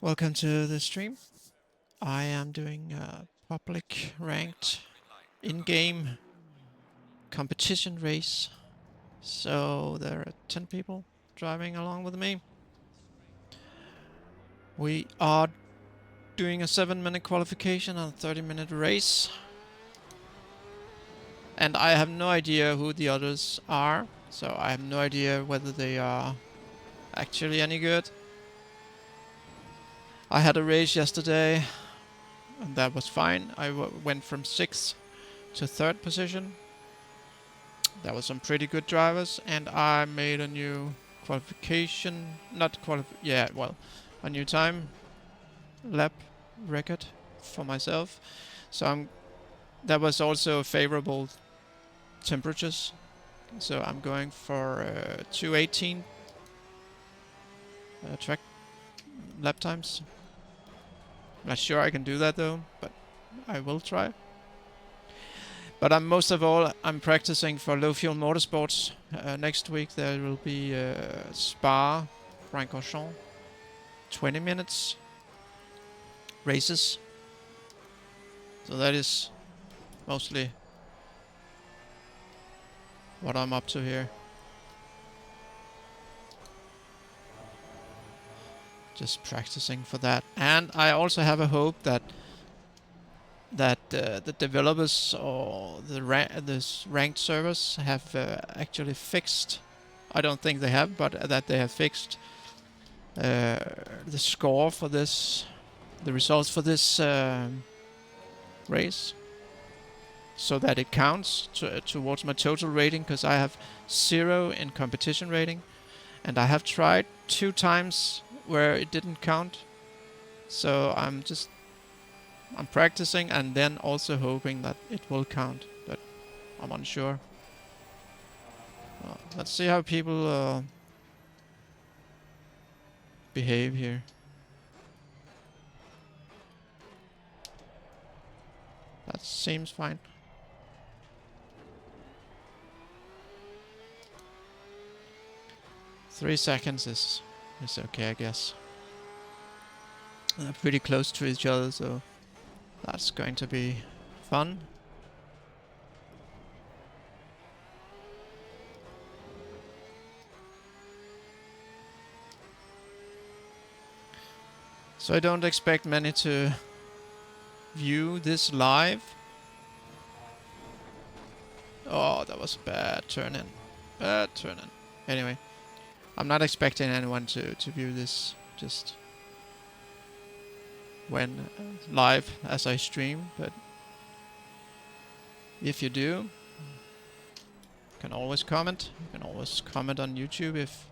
Welcome to the stream. I am doing a public ranked in-game competition race. So there are 10 people driving along with me. We are doing a 7-minute qualification and a 30-minute race. And I have no idea who the others are. So I have no idea whether they are actually any good. I had a race yesterday and that was fine. I went from 6th to 3rd position. There was some pretty good drivers, and I made a new qualification, a new time lap record for myself. So that was also favorable temperatures. So I'm going for 2:18 track lap times. I'm not sure I can do that though, but I will try. But most of all, I'm practicing for low fuel motorsports. Next week there will be Spa-Francorchamps, 20 minutes races. So that is mostly what I'm up to here. Just practicing for that. And I also have a hope that the developers or this ranked servers have actually fixed. I don't think they have, but that they have fixed the score for this, the results for this race, so that it counts towards my total rating. Because I have 0 in competition rating, and I have tried 2 times where it didn't count. So I'm practicing and then also hoping that it will count, but I'm unsure. Let's see how people behave here. That seems fine. Three seconds is okay, I guess. They're pretty close to each other, so that's going to be fun. So I don't expect many to view this live. Oh, that was a bad turn in. Bad turn in. Anyway, I'm not expecting anyone to view this just when live as I stream, but if you do, you can always comment. You can always comment on YouTube if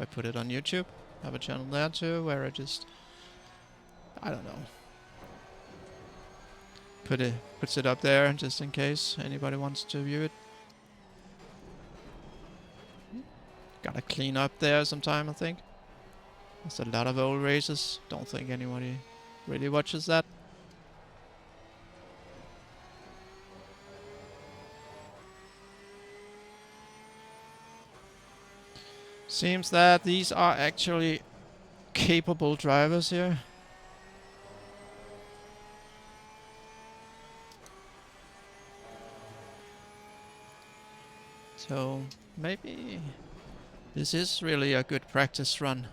I put it on YouTube. I have a channel there too where I just, I don't know, puts it up there just in case anybody wants to view it. Gotta clean up there sometime, I think. There's a lot of old races. Don't think anybody really watches that. Seems that these are actually capable drivers here. So maybe this is really a good practice run.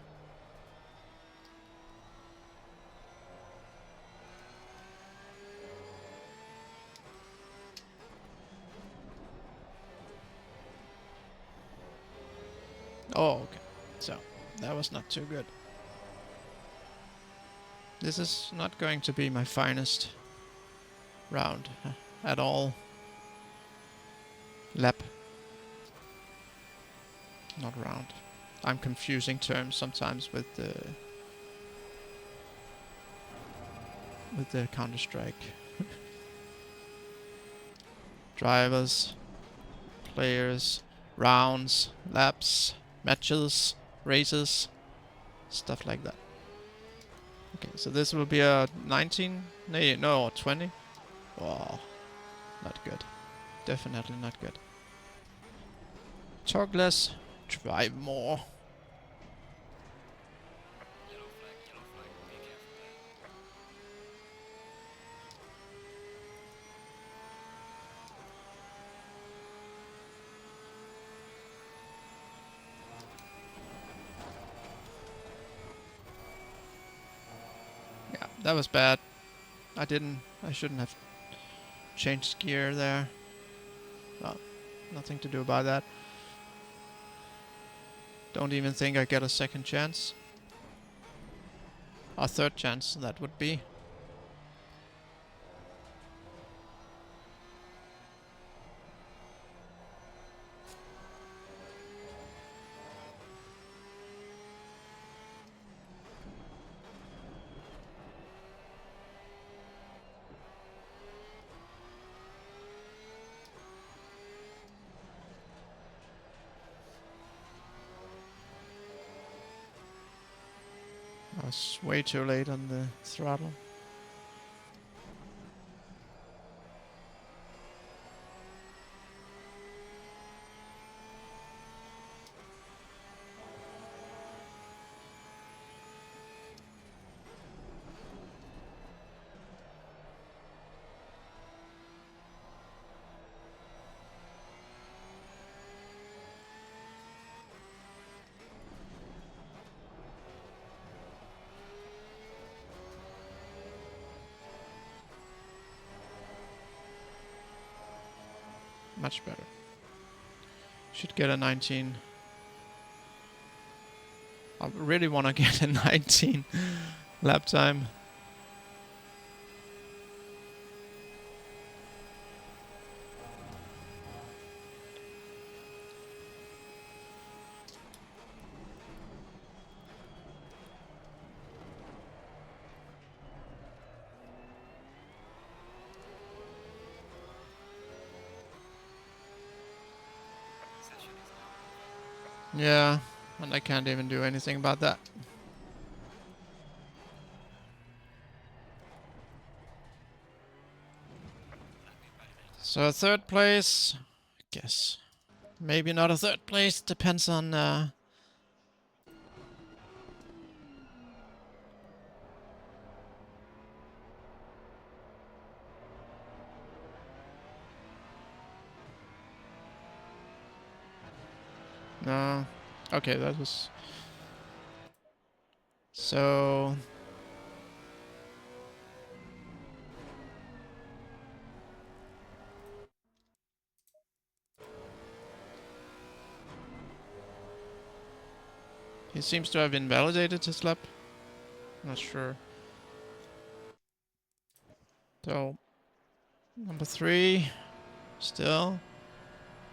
Oh, okay. So that was not too good. This is not going to be my finest round at all. Lap. Not round. I'm confusing terms sometimes with the Counter-Strike. Drivers, players, rounds, laps, matches, races, stuff like that. Okay, so this will be a 19? No, 20? Oh, not good. Definitely not good. Talk less, drive more. That was bad. I shouldn't have changed gear there. Well, nothing to do about that. Don't even think I get a second chance. Or third chance, that would be. I was way too late on the throttle. Much better. Should get a 19. I really want to get a 19 lap time. Yeah, and I can't even do anything about that. So third place, I guess. Maybe not a third place, depends on... No. Okay, that was... So... He seems to have invalidated his lap. Not sure. So... Number 3. Still.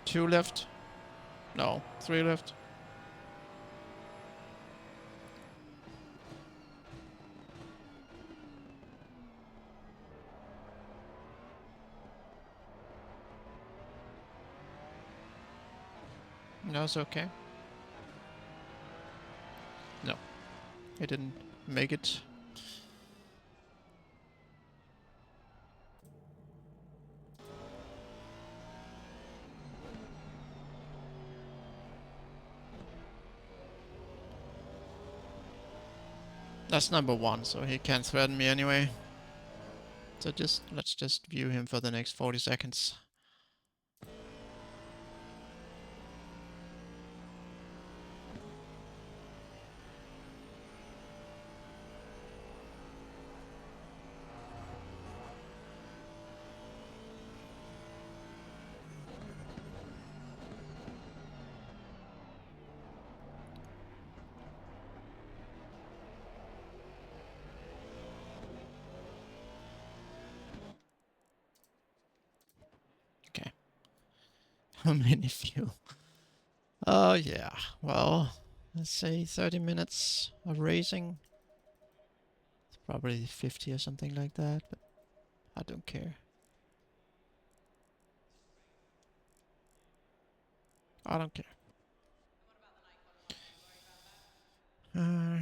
2 left. No, 3 left. No, it's okay. No, he didn't make it. That's number 1, so he can't threaten me anyway. So let's just view him for the next 40 seconds. Okay. How many fuel? Oh yeah, well, let's say 30 minutes of racing. It's probably 50 or something like that, but I don't care. I don't care. Uh,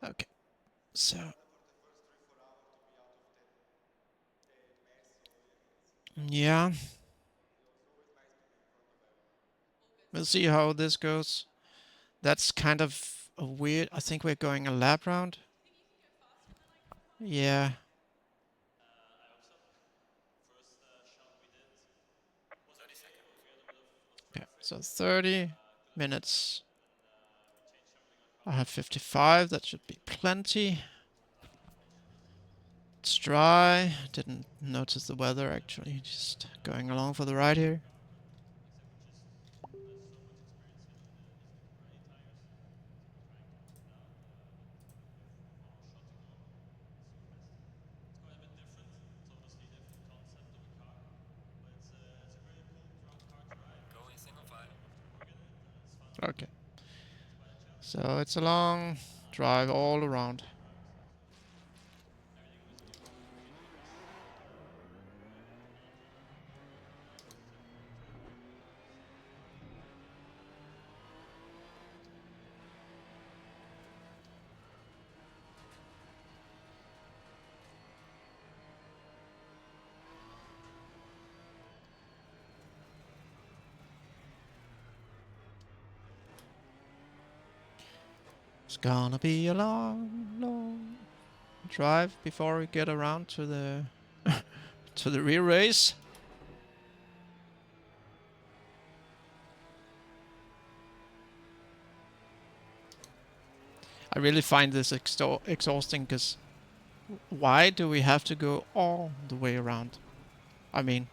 okay. So, yeah, we'll see how this goes. That's kind of a weird. I think we're going a lap round. Yeah. Okay. So 30 minutes. I have 55. That should be plenty. It's dry. Didn't notice the weather actually. Just going along for the ride here. Okay. So it's a long drive all around. It's gonna be a long, long drive before we get around to the to the rear race. I really find this exhausting because why do we have to go all the way around? I mean,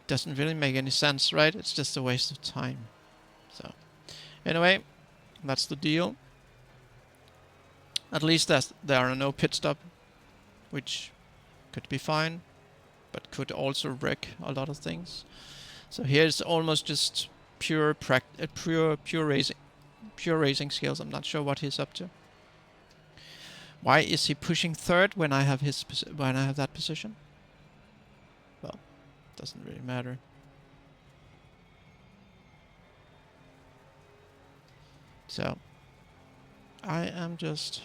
it doesn't really make any sense, right? It's just a waste of time. So, anyway, that's the deal. At least there are no pit stop, which could be fine, but could also wreck a lot of things. So here's almost just pure racing skills. I'm not sure what he's up to. Why is he pushing third when I have that position? Well, doesn't really matter. So I am just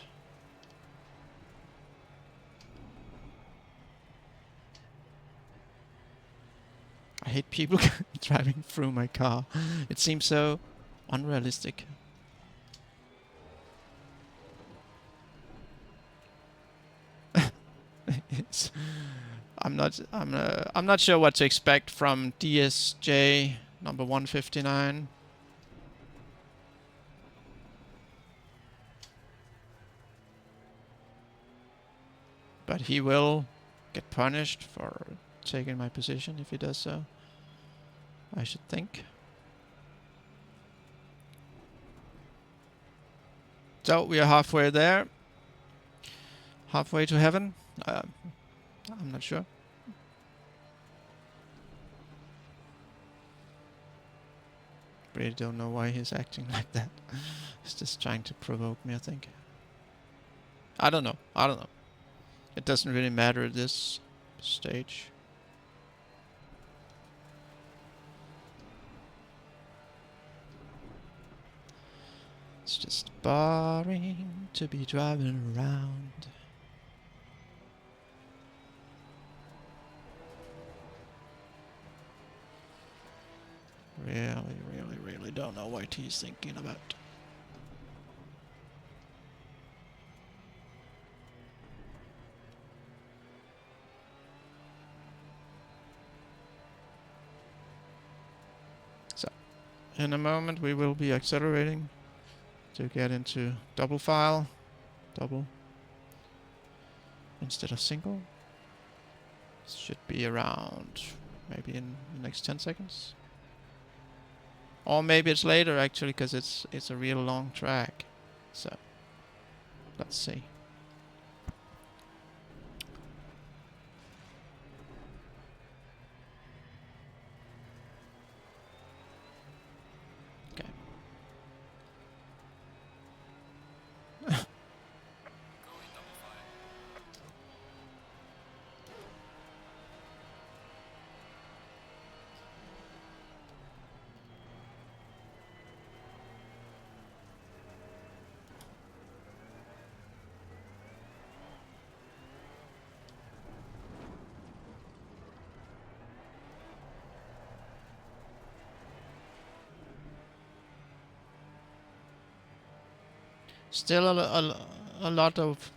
I hate people driving through my car. It seems so unrealistic. It's, I'm not sure what to expect from DSJ number 159. But he will get punished for taking my position if he does so, I should think. So we are halfway there. Halfway to heaven. I'm not sure. Really don't know why he's acting like that. He's just trying to provoke me, I think. I don't know. It doesn't really matter at this stage. It's just boring to be driving around. Really don't know what he's thinking about. So, in a moment we will be accelerating to get into double file. Double. Instead of single. This should be around maybe in the next 10 seconds. Or maybe it's later actually, because it's a real long track. So, let's see. Okay. Still a lot of...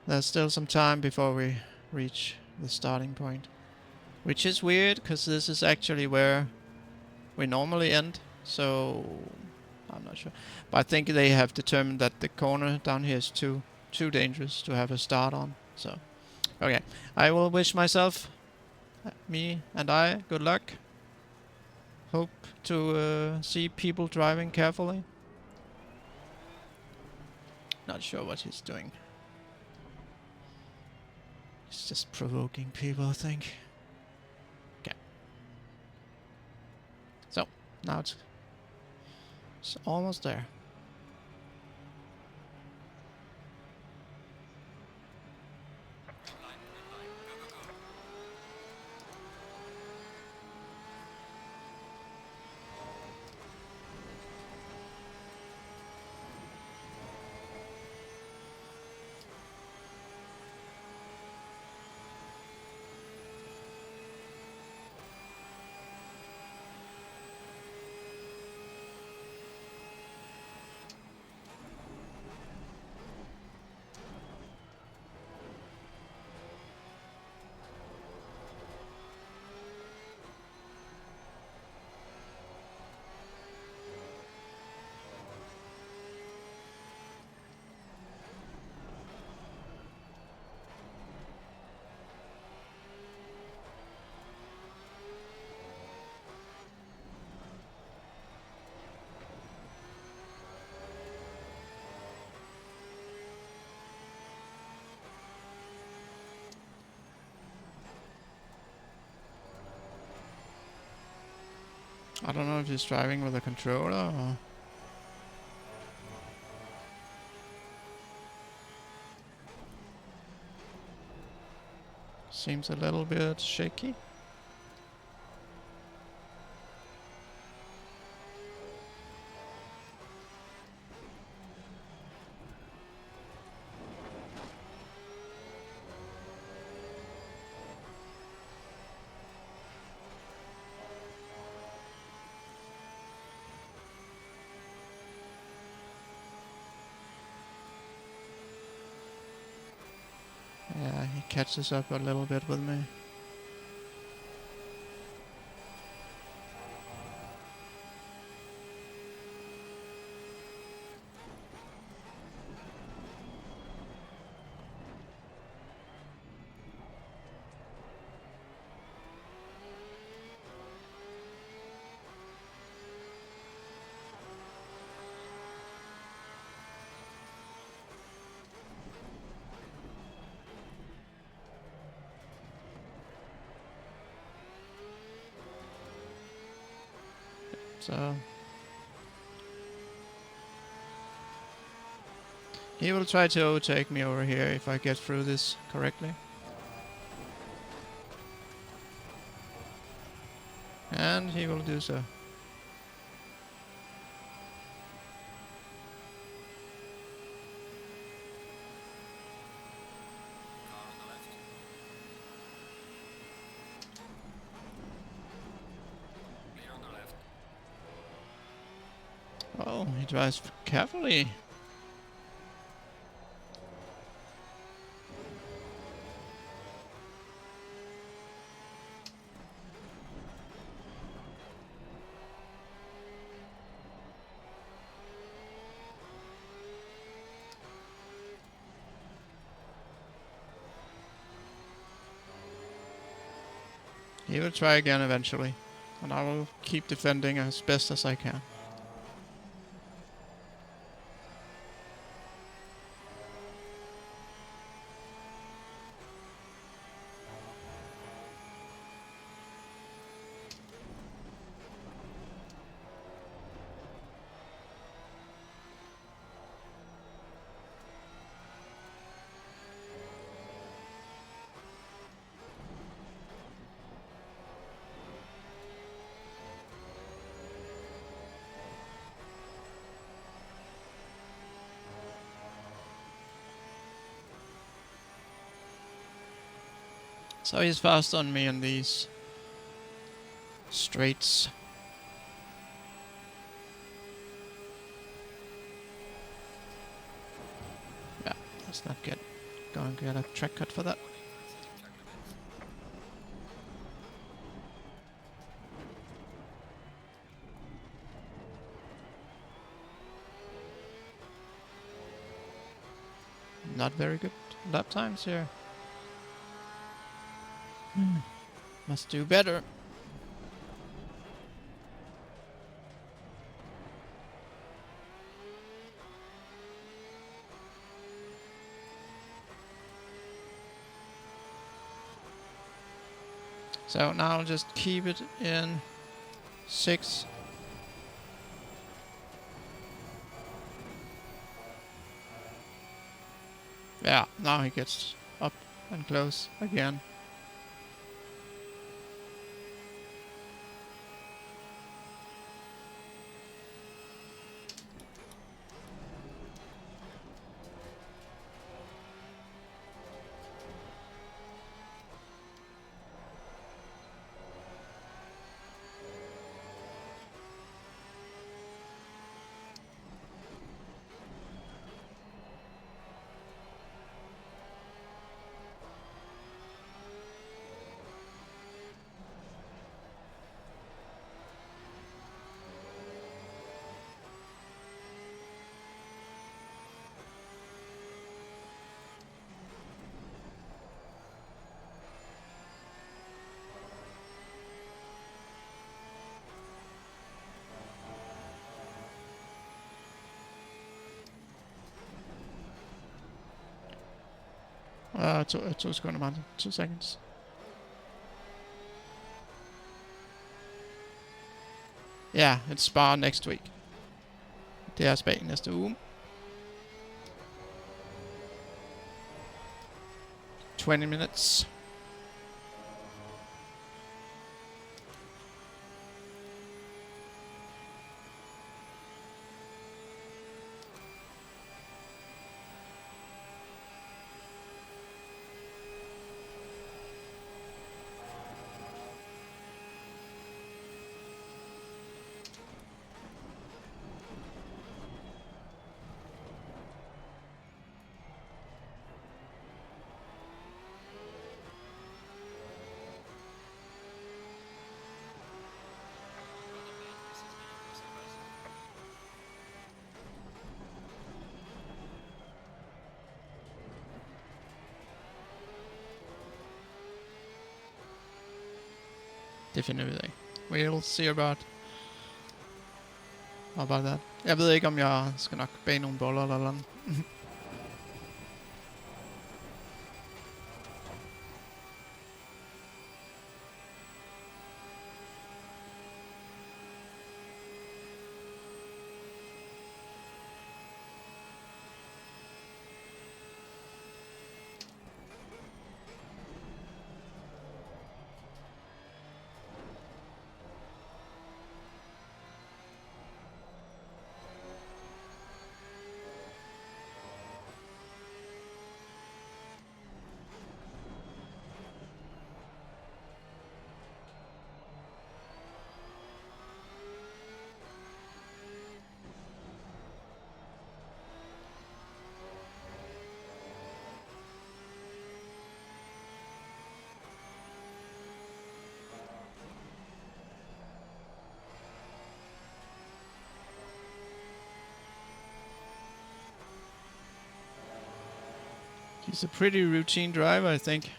There's still some time before we reach the starting point. Which is weird, because this is actually where we normally end. So... I'm not sure. But I think they have determined that the corner down here is too dangerous to have a start on. So... Okay. I will wish myself, me and I, good luck. Hope to see people driving carefully. Not sure what he's doing. He's just provoking people, I think. Okay. So, now it's almost there. I don't know if he's driving with a controller or... Seems a little bit shaky. Yeah, he catches up a little bit with me. So... he will try to overtake me over here if I get through this correctly. And he will do so. Oh, he drives carefully. He will try again eventually, and I will keep defending as best as I can. So he's fast on me in these straights. Let's not go and get a track cut for that. Not very good lap times here. Must do better. So now I'll just keep it in 6. Yeah, now he gets up and close again. Two sekunder, 2 seconds. Ja, it's Spa next week. Det er Spa næste uge. 20 minutes. Det finder vi ud af. We'll see about that. Jeg ved ikke, om jeg skal nok bage nogle boller eller noget. He's a pretty routine driver, I think.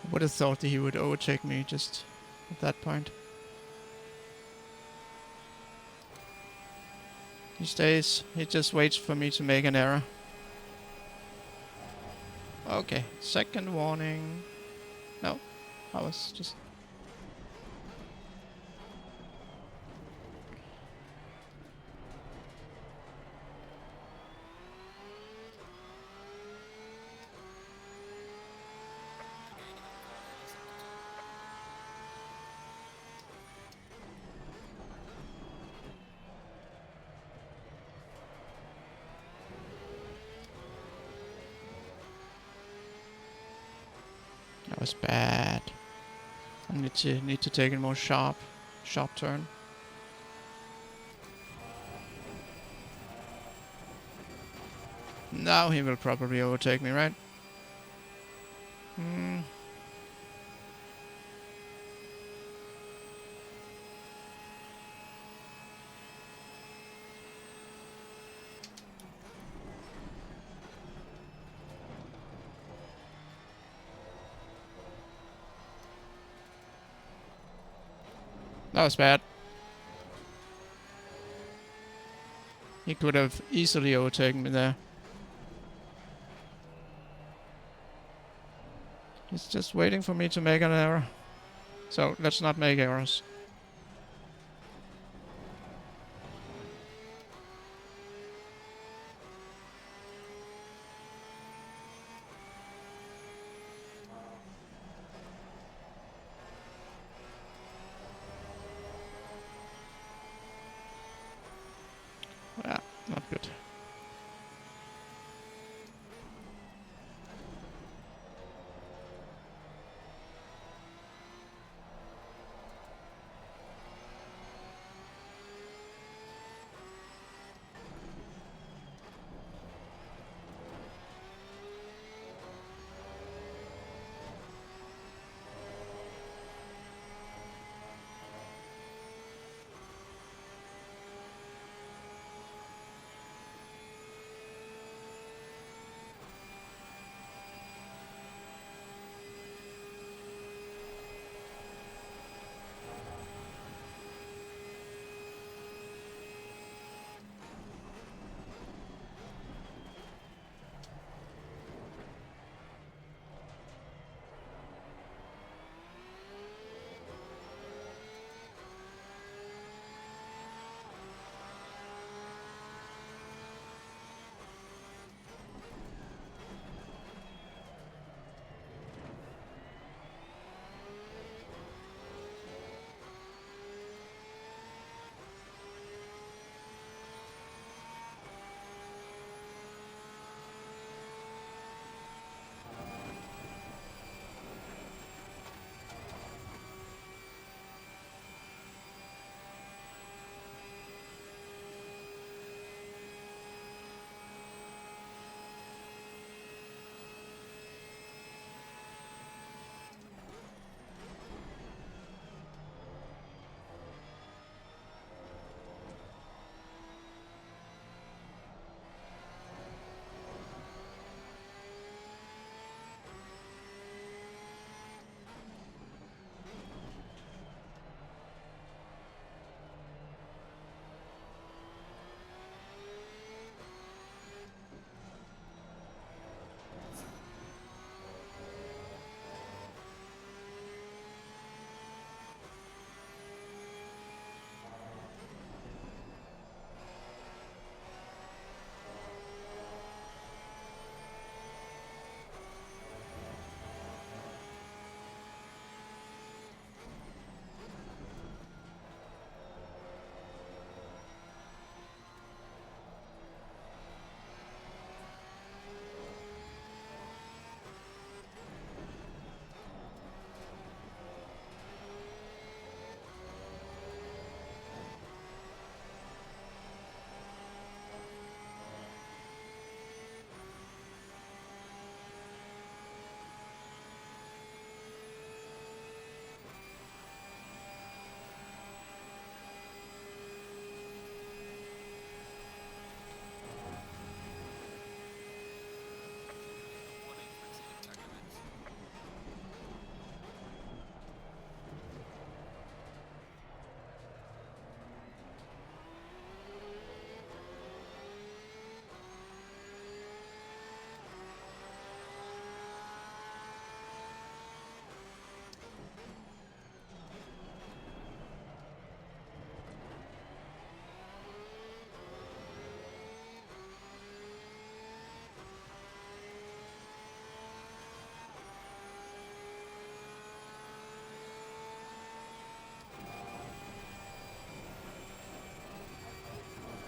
I would have thought that he would overtake me just at that point. He stays. He just waits for me to make an error. Okay, second warning. No, I was just... That was bad. I need to take a more sharp turn. Now he will probably overtake me, right? Hmm. That was bad. He could have easily overtaken me there. He's just waiting for me to make an error. So let's not make errors. Yeah, not good.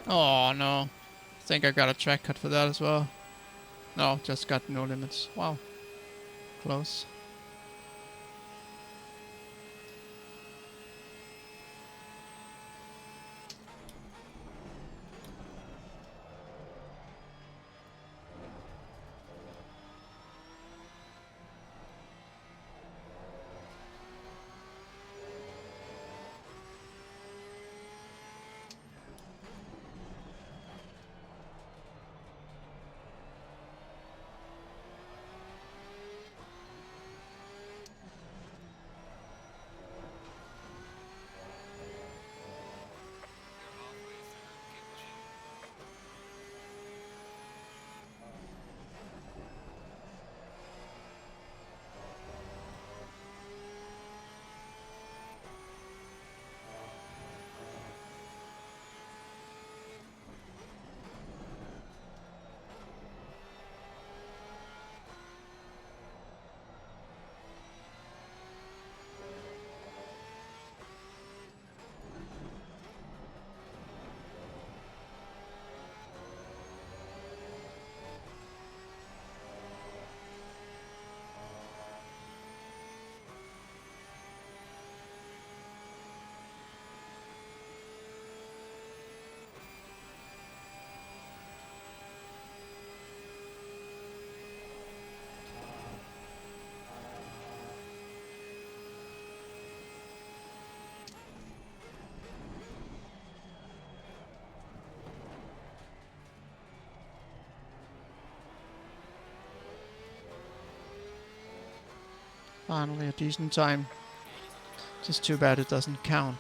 Oh no. I think I got a track cut for that as well. No, just got no limits. Wow. Close. Finally a decent time. Just too bad it doesn't count.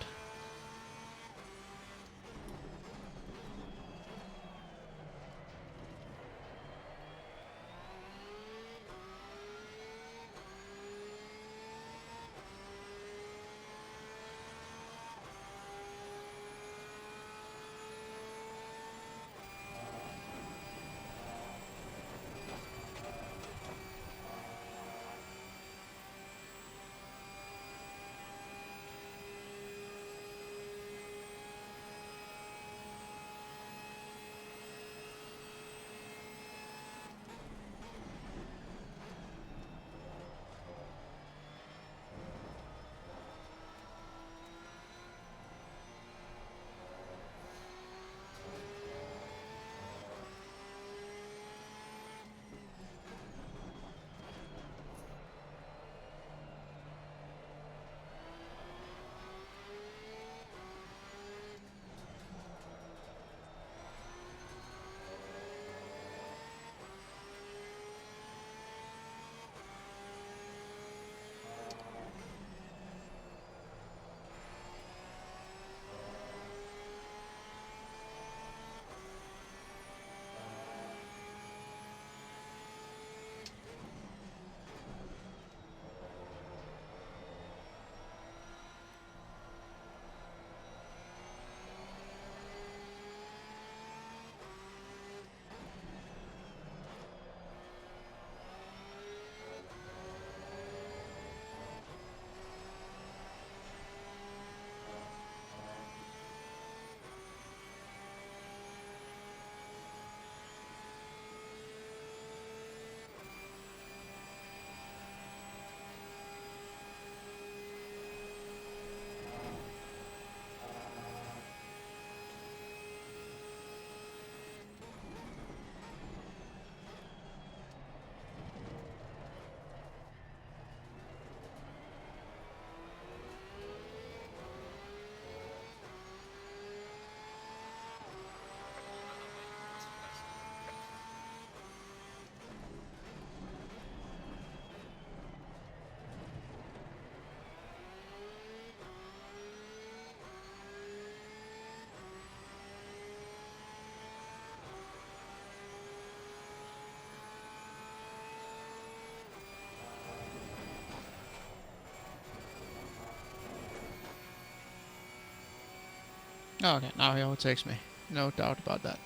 Okay, now he overtakes me. No doubt about that.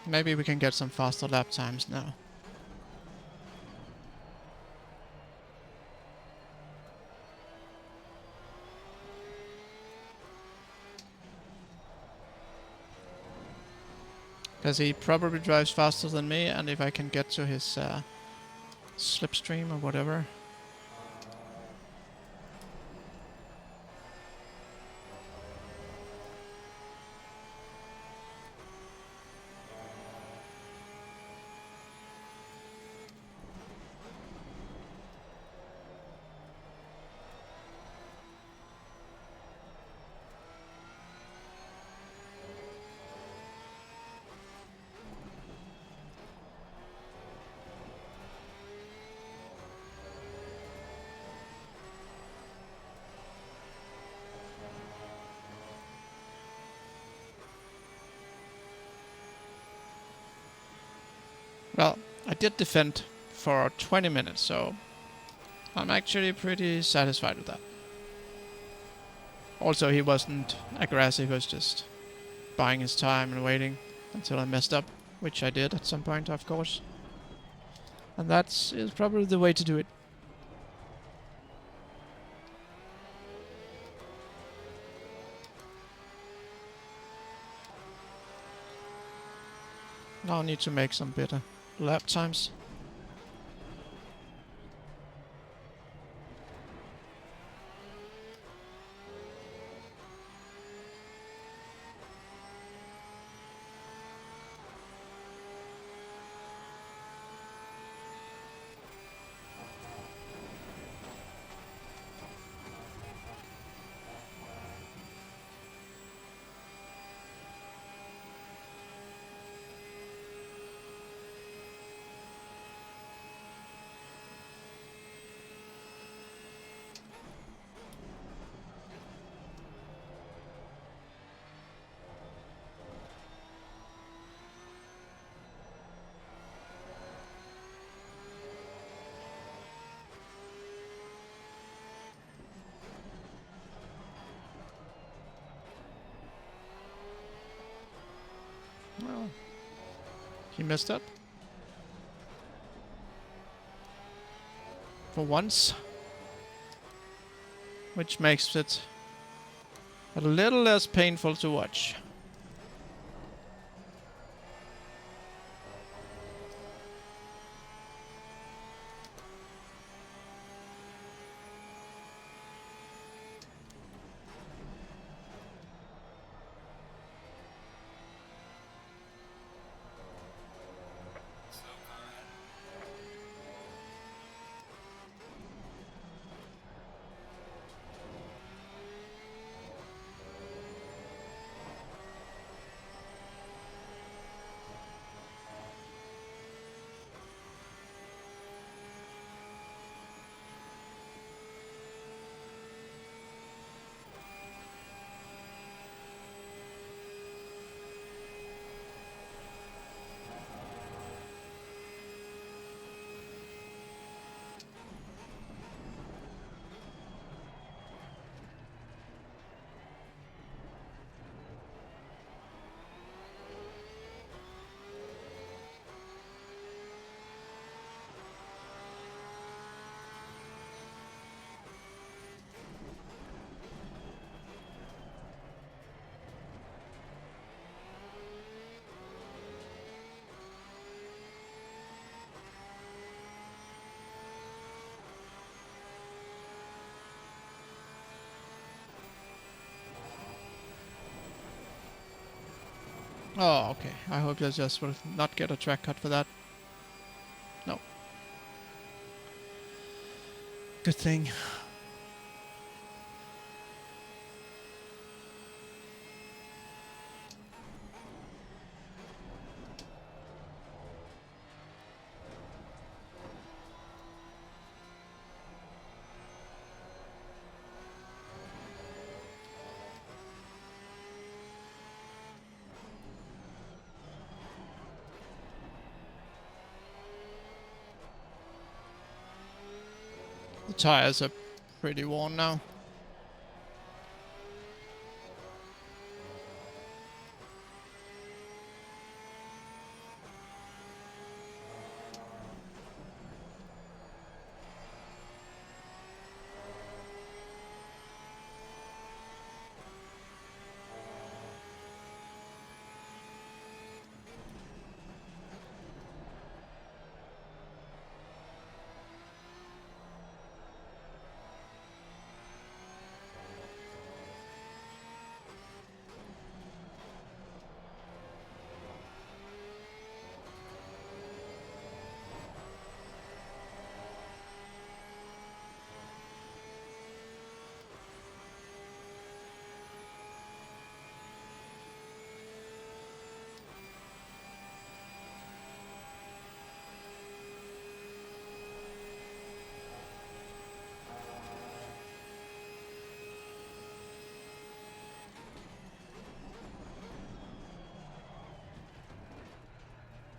Maybe we can get some faster lap times now. Because he probably drives faster than me, and if I can get to his slipstream or whatever. Well, I did defend for 20 minutes, so I'm actually pretty satisfied with that. Also, he wasn't aggressive, he was just buying his time and waiting until I messed up, which I did at some point, of course. And that's is probably the way to do it. Now I need to make some better lap times. Well, he messed up. For once. Which makes it a little less painful to watch. Oh, okay. I hope I just will not get a track cut for that. No. Good thing. The tires are pretty worn now.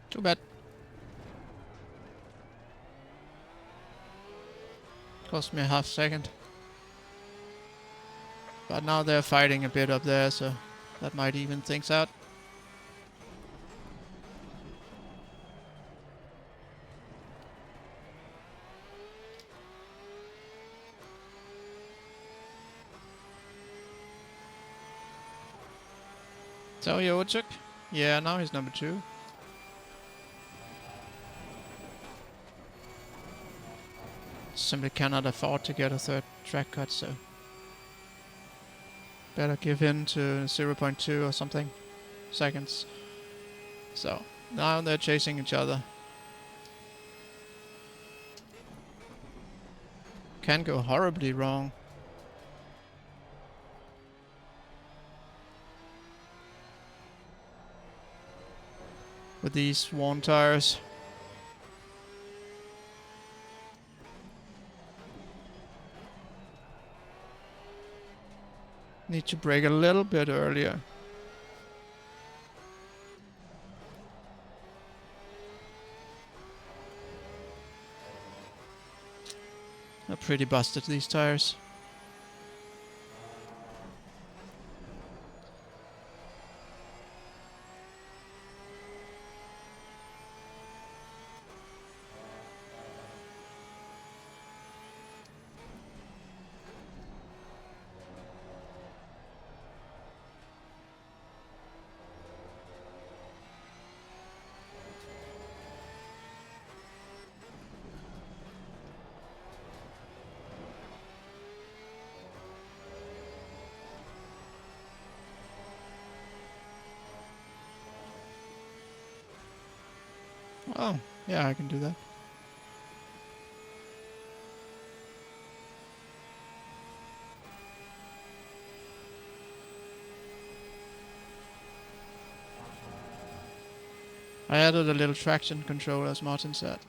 Too bad. Cost me a half second. But now they're fighting a bit up there, so that might even things out. So Yochuk? Yeah, now he's number 2. Simply cannot afford to get a third track cut, so better give in to 0.2 or something seconds. So now they're chasing each other. Can go horribly wrong. With these worn tires. Need to brake a little bit earlier. They're pretty busted, these tires. Oh, yeah, I can do that. I added a little traction control, as Martin said.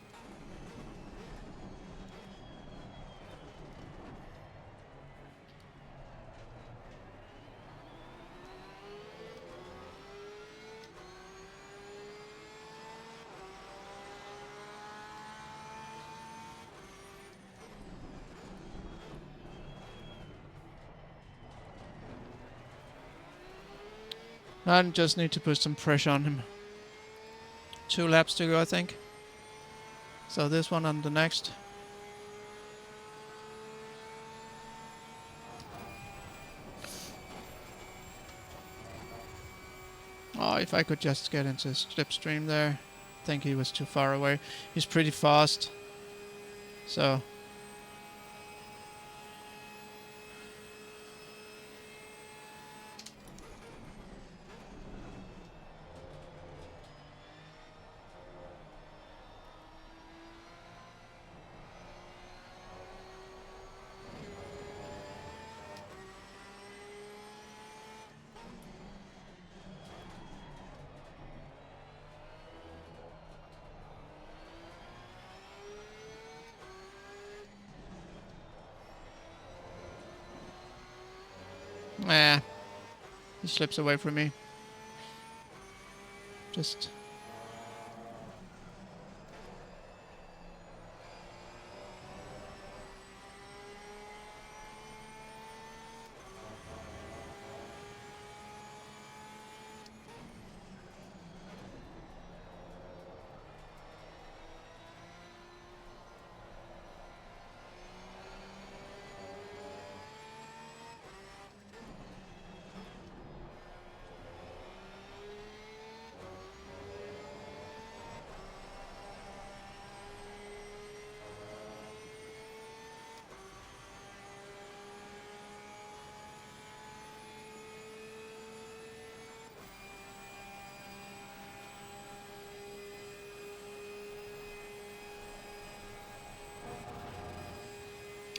I just need to put some pressure on him. 2 laps to go, I think. So this one and the next. Oh, if I could just get into slipstream there. I think he was too far away. He's pretty fast. So... Eh, he slips away from me. Just...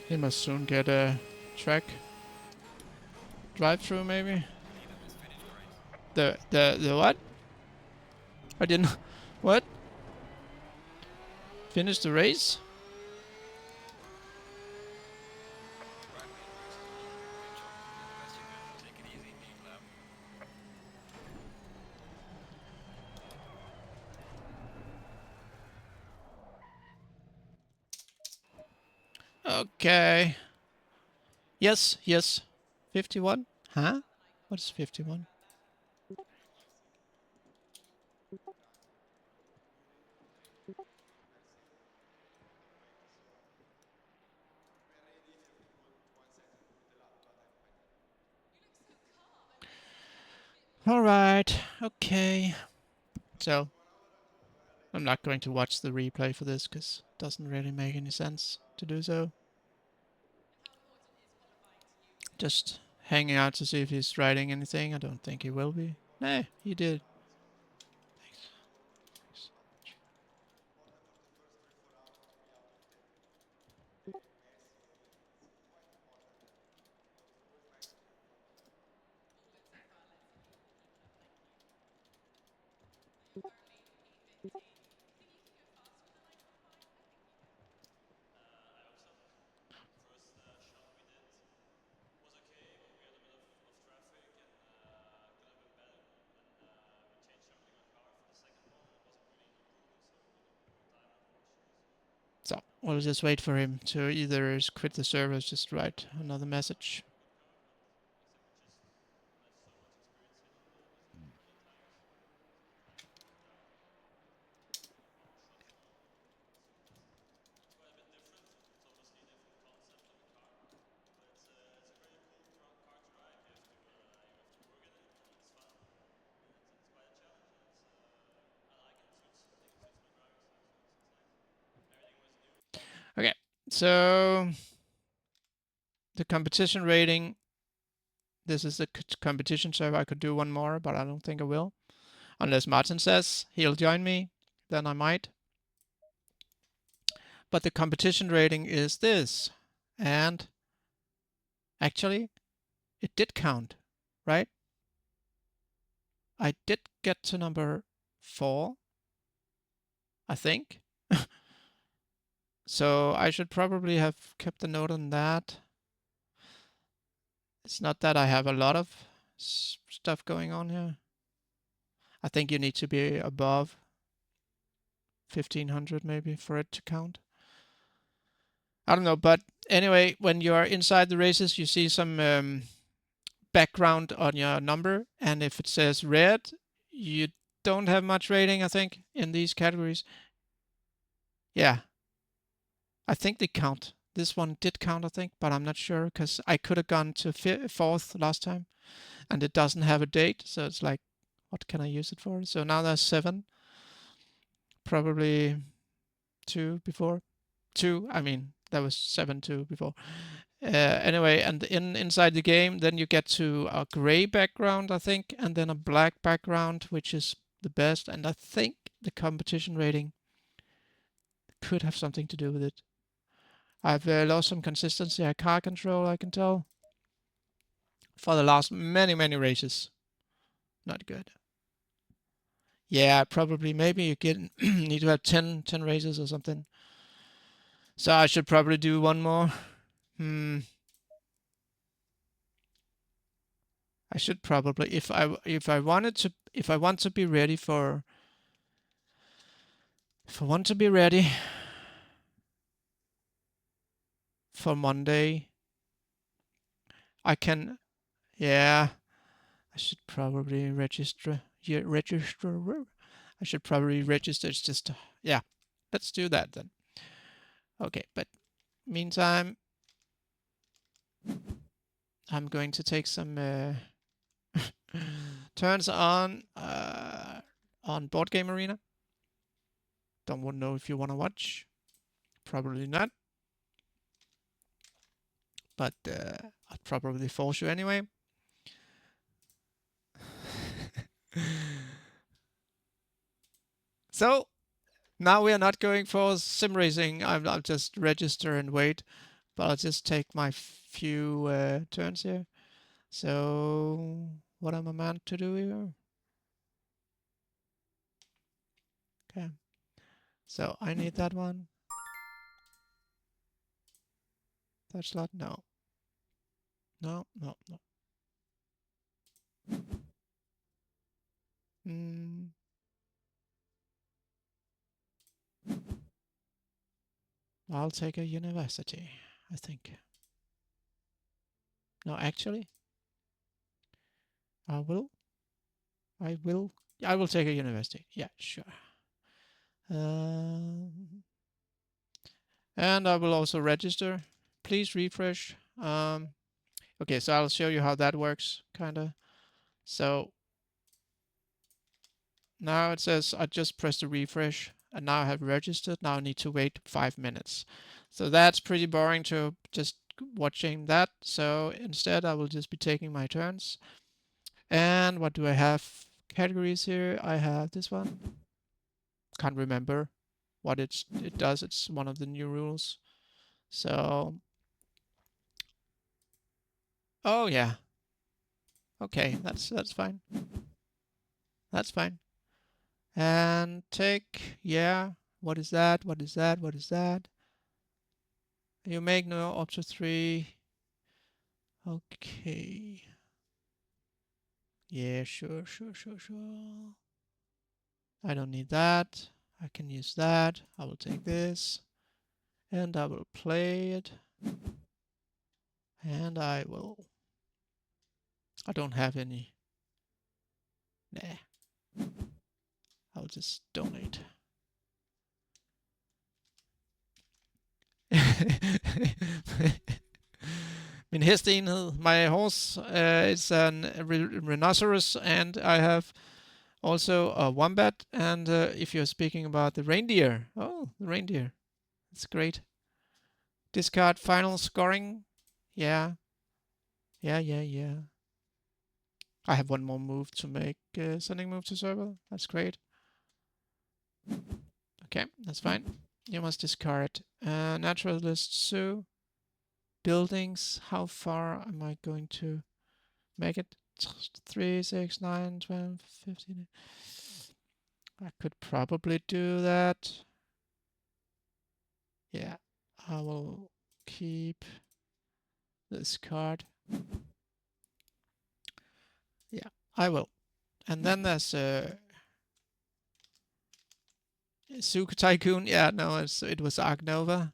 He must soon get a track drive-through, maybe. The what? I didn't. What? Finish the race? Okay. Yes, yes. 51? Huh? What is 51? Alright, okay. So, I'm not going to watch the replay for this, because it doesn't really make any sense to do so. Just hanging out to see if he's writing anything. I don't think he will be. Nah, he did. So, we'll just wait for him to either quit the server or just write another message. Okay, so the competition rating. This is the competition server. I could do one more, but I don't think I will. Unless Martin says he'll join me, then I might. but the competition rating is this. And actually, it did count, right? I did get to number 4, I think. So I should probably have kept a note on that. It's not that I have a lot of stuff going on here. I think you need to be above 1500 maybe for it to count. I don't know, but anyway, when you are inside the races, you see some background on your number, and if it says red, you don't have much rating, I think, in these categories. Yeah, I think they count. This one did count, I think, but I'm not sure because I could have gone to 4th last time, and it doesn't have a date, so it's like, what can I use it for? So now there's 7, probably 2 before. 2, I mean, there was 7 2 before. Anyway, and inside the game, then you get to a gray background, I think, and then a black background, which is the best. And I think the competition rating could have something to do with it. I've lost some consistency at car control, I can tell, for the last many, many races. Not good. Yeah, probably. Maybe you need to have 10 races or something. So I should probably do one more. I should probably, if I want to be ready for Monday, I can. Yeah, I should probably register. Yeah, register. I should probably register. It's just yeah. Let's do that then. Okay, but meantime, I'm going to take some turns on Board Game Arena. Don't know if you want to watch. Probably not. But I'd probably force you anyway. So now we are not going for sim racing. I'll just register and wait, but I'll just take my few turns here. So what am I meant to do here? Okay. So I need that one. That slot? No. No, no, no. I'll take a university, I think. No, actually, I will take a university. Yeah, sure. And I will also register. Please refresh. Okay, so I'll show you how that works, kinda. So now it says I just pressed the refresh, and now I have registered. Now I need to wait 5 minutes. So that's pretty boring to just watching that. So instead, I will just be taking my turns. And what do I have? Categories here. I have this one. Can't remember what it does. It's one of the new rules. So, oh yeah. Okay, that's fine. That's fine. And take, yeah. What is that? What is that? What is that? You make no up to 3. Okay. Yeah, sure. I don't need that. I can use that. I will take this. And I will play it. And I don't have any. Nah. I'll just donate. Min hesteenhed, my horse is a rhinoceros, and I have also a wombat. And if you're speaking about the reindeer, oh, the reindeer, that's great. Discard final scoring. Yeah. I have one more move to make. Sending move to server. That's great. Okay, that's fine. You must discard. Naturalist Zoo. Buildings. How far am I going to make it? 3, 6, 9, 12, 15. I could probably do that. Yeah, I will keep this card. Yeah, I will. And then there's Suka Tycoon. Yeah, no, it was Ark Nova.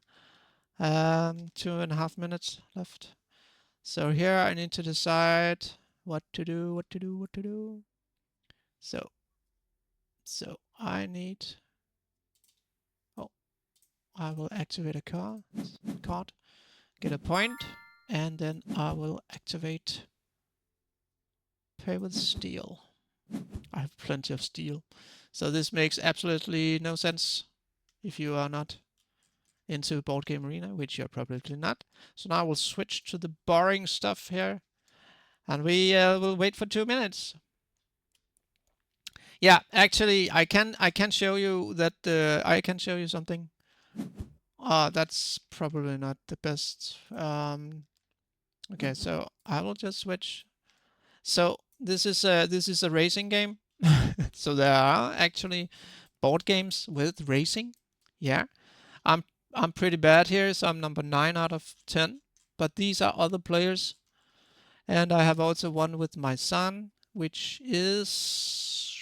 2.5 minutes left. So here I need to decide what to do, what to do, what to do. So I need. Oh, I will activate a card, get a point, and then I will activate pay with steel. I have plenty of steel. So this makes absolutely no sense if you are not into Board Game Arena, which you're probably not. So now we'll switch to the boring stuff here, and we will wait for 2 minutes. Yeah, actually, I can show you that. I can show you something. That's probably not the best. Okay, so I will just switch. So this is a racing game. So there are actually board games with racing. Yeah, I'm I'm pretty bad here, so I'm number 9 out of 10. But these are other players, and I have also one with my son, which is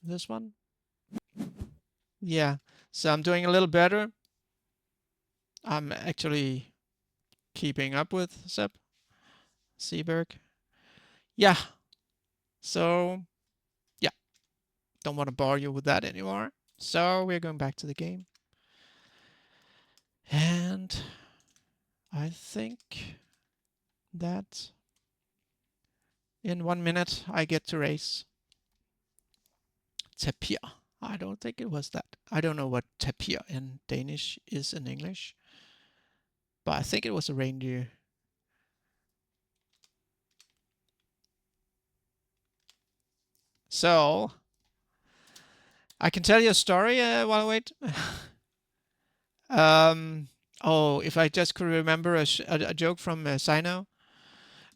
this one. Yeah, so I'm doing a little better. I'm actually keeping up with Sepp Seberg. Yeah, so yeah, don't want to bore you with that anymore. So we're going back to the game. And I think that in 1 minute I get to race tapir. I don't think it was that. I don't know what tapir in Danish is in English, but I think it was a reindeer. So I can tell you a story while I wait. Oh, if I just could remember a joke from Sino.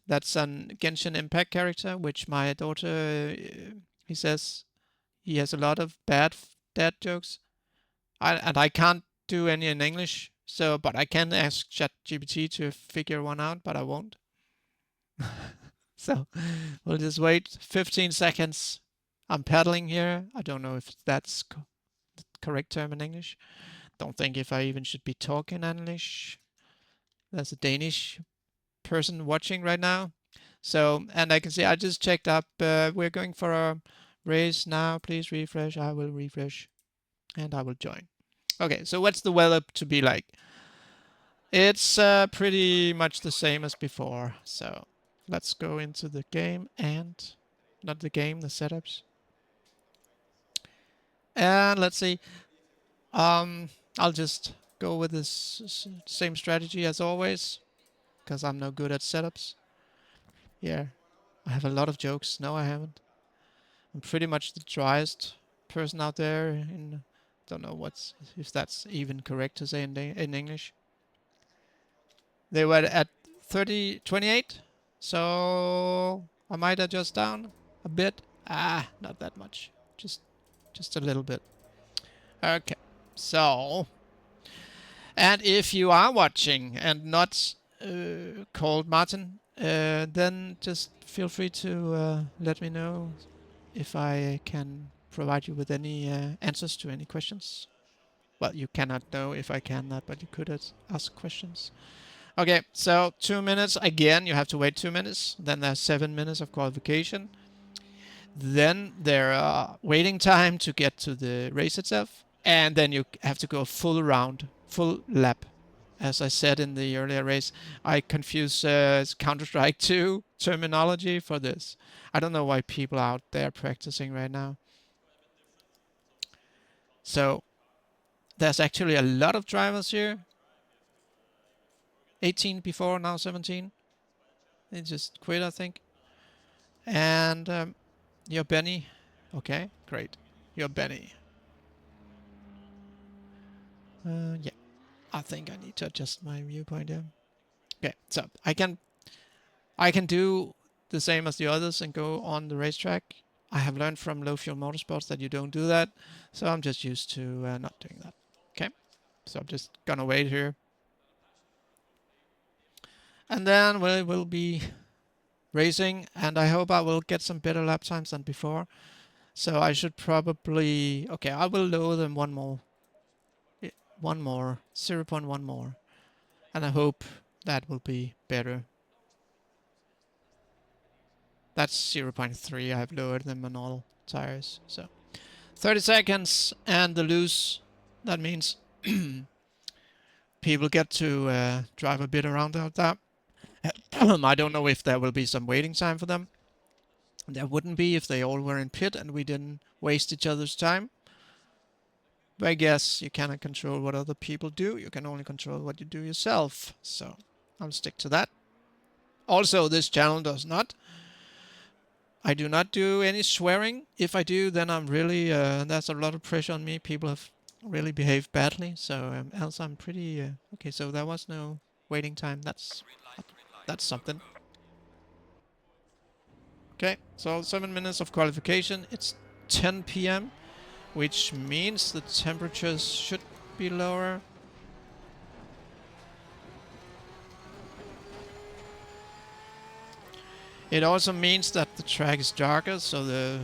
That's an Genshin Impact character, which my daughter, he says he has a lot of bad dad jokes. And I can't do any in English, so but I can ask ChatGPT to figure one out, but I won't. So we'll just wait 15 seconds. I'm paddling here. I don't know if that's the correct term in English. Don't think if I even should be talking English. There's a Danish person watching right now. So, and I can see I just checked up. We're going for a race now. Please refresh. I will refresh and I will join. Okay, so what's the weather to be like? It's pretty much the same as before. So let's go into the game and not the game, the setups. And let's see. I'll just go with this same strategy as always because I'm no good at setups. Yeah, I have a lot of jokes. No, I haven't. I'm pretty much the driest person out there. In don't know what's if that's even correct to say in English. They were at 28, so I might adjust down a bit. Not that much, just a little bit. Okay, so and if you are watching and not called Martin, then just feel free to let me know if I can provide you with any answers to any questions. Well, you cannot know if I cannot, but you could ask questions. Okay, so 2 minutes. Again, you have to wait 2 minutes. Then there's 7 minutes of qualification. Then there are waiting time to get to the race itself. And then you have to go full round, full lap. As I said in the earlier race, I confuse Counter-Strike 2 terminology for this. I don't know why people are out there practicing right now. So there's actually a lot of drivers here. 18 before, now 17. They just quit, I think. And you're Benny. Okay, great. You're Benny. Yeah, I think I need to adjust my viewpoint here. Okay, so I can do the same as the others and go on the racetrack. I have learned from low fuel motorsports that you don't do that, so I'm just used to not doing that. Okay, so I'm just gonna wait here, and then we will be racing, and I hope I will get some better lap times than before. So I should probably, okay, I will lower them one more, one more, 0.1 more, and I hope that will be better. That's 0.3. I have lowered them on all tires. So 30 seconds and the loose. That means people get to drive a bit around out there. I don't know if there will be some waiting time for them. There wouldn't be if they all were in pit and we didn't waste each other's time. But I guess you cannot control what other people do. You can only control what you do yourself. So I'll stick to that. Also, this channel does not. I do not do any swearing. If I do, then I'm really, that's a lot of pressure on me. People have really behaved badly. So else I'm pretty, okay, so there was no waiting time. That's something. Okay, so 7 minutes of qualification. It's 10 p.m., which means the temperatures should be lower. It also means that the track is darker, so the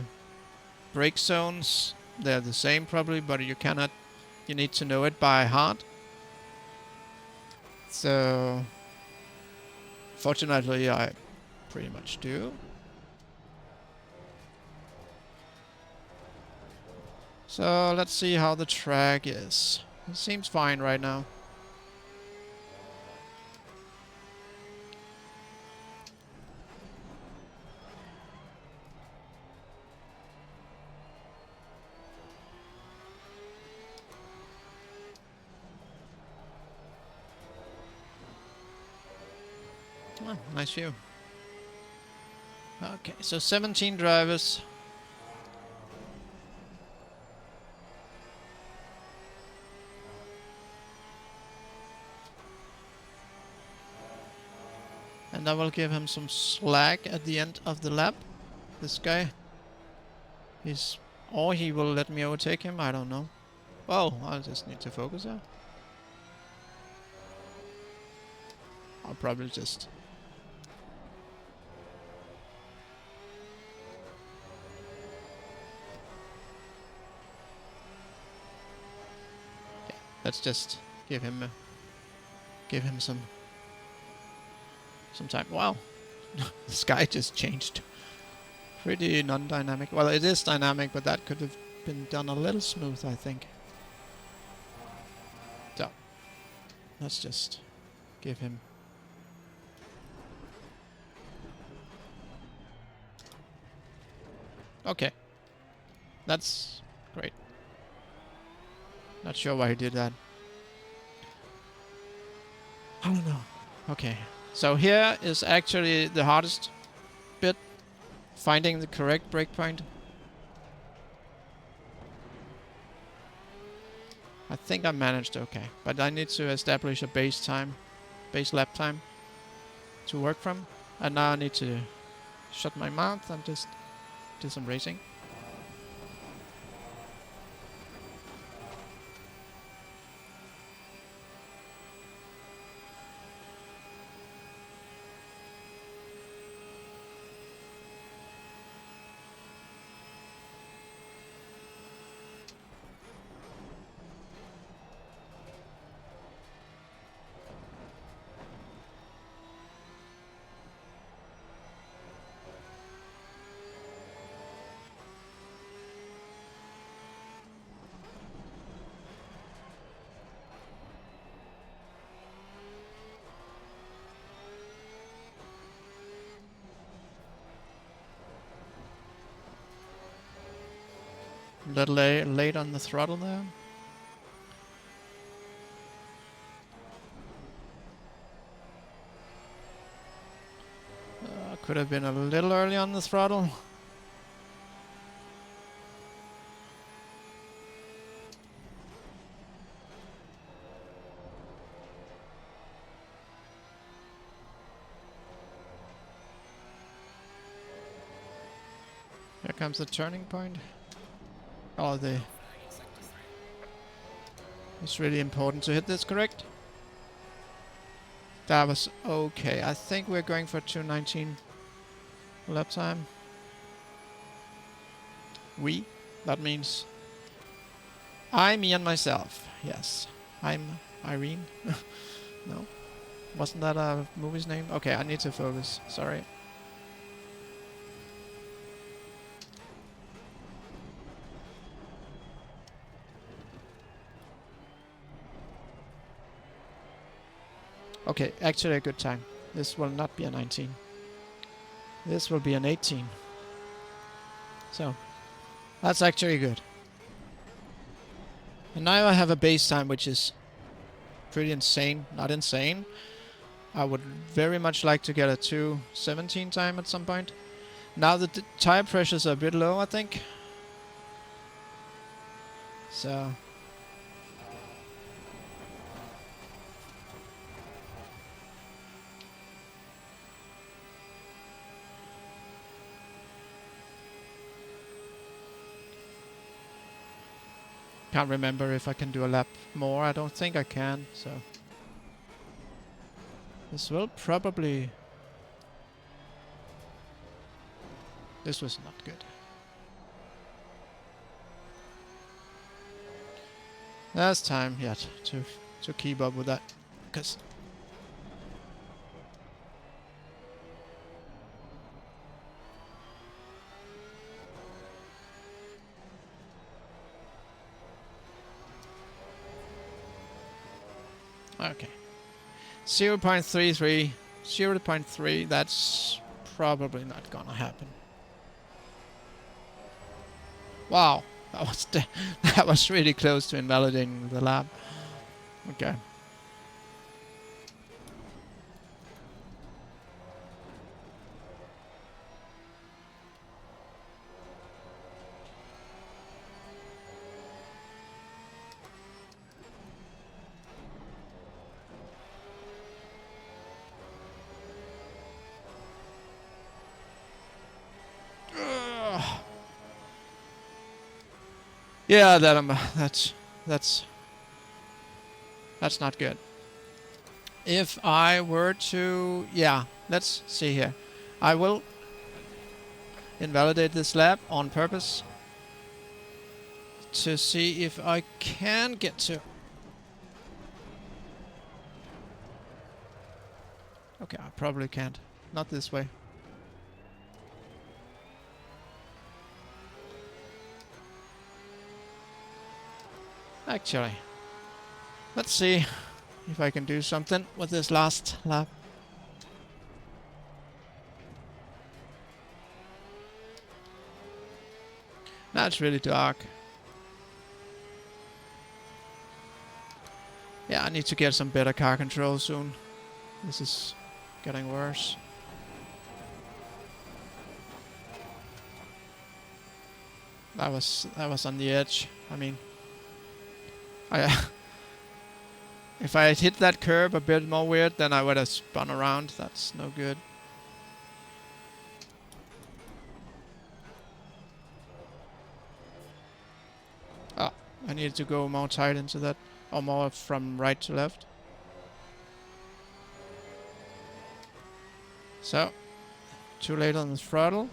brake zones, they're the same probably, but you need to know it by heart. So, fortunately, I pretty much do. So, let's see how the track is. It seems fine right now. Oh, nice view. Okay, so 17 drivers. And I will give him some slack at the end of the lap. This guy. Or he will let me overtake him, I don't know. Oh, I just need to focus here. I'll probably just... Yeah, let's just give him some time. Wow, the sky just changed. Pretty non-dynamic. Well, it is dynamic, but that could have been done a little smooth, I think. So, let's just give him... Okay. That's great. Not sure why he did that. I don't know. Okay. So here is actually the hardest bit. Finding the correct breakpoint. I think I managed okay. But I need to establish a base lap time to work from. And now I need to shut my mouth and just do some racing. A little late on the throttle there. Could have been a little early on the throttle. comes the turning point. Oh, it's really important to hit this correct. That was okay. I think we're going for 2:19 lap time. That means I, me, and myself. Yes. I'm Irene. No. Wasn't that a movie's name? Okay, I need to focus. Sorry. Okay, actually a good time. This will not be a 19. This will be an 18. So, that's actually good. And now I have a base time which is pretty insane. Not insane. I would very much like to get a 2:17 time at some point. Now the tire pressures are a bit low, I think. So... Can't remember if I can do a lap more. I don't think I can, so... This will probably... This was not good. There's time yet to keep up with that, because... Okay. 0.33. 0.3, that's probably not gonna happen. Wow, that was that was really close to invalidating the lap. Okay. Yeah, that's not good. If I were to... Yeah, let's see here. I will invalidate this lap on purpose to see if I can get to... Okay, I probably can't. Not this way. Actually, let's see if I can do something with this last lap. Now it's really dark. Yeah, I need to get some better car control soon. This is getting worse. That was on the edge. I mean, if I had hit that curb a bit more weird, then I would have spun around. That's no good. Ah, I needed to go more tight into that, or more from right to left. So, too late on the throttle.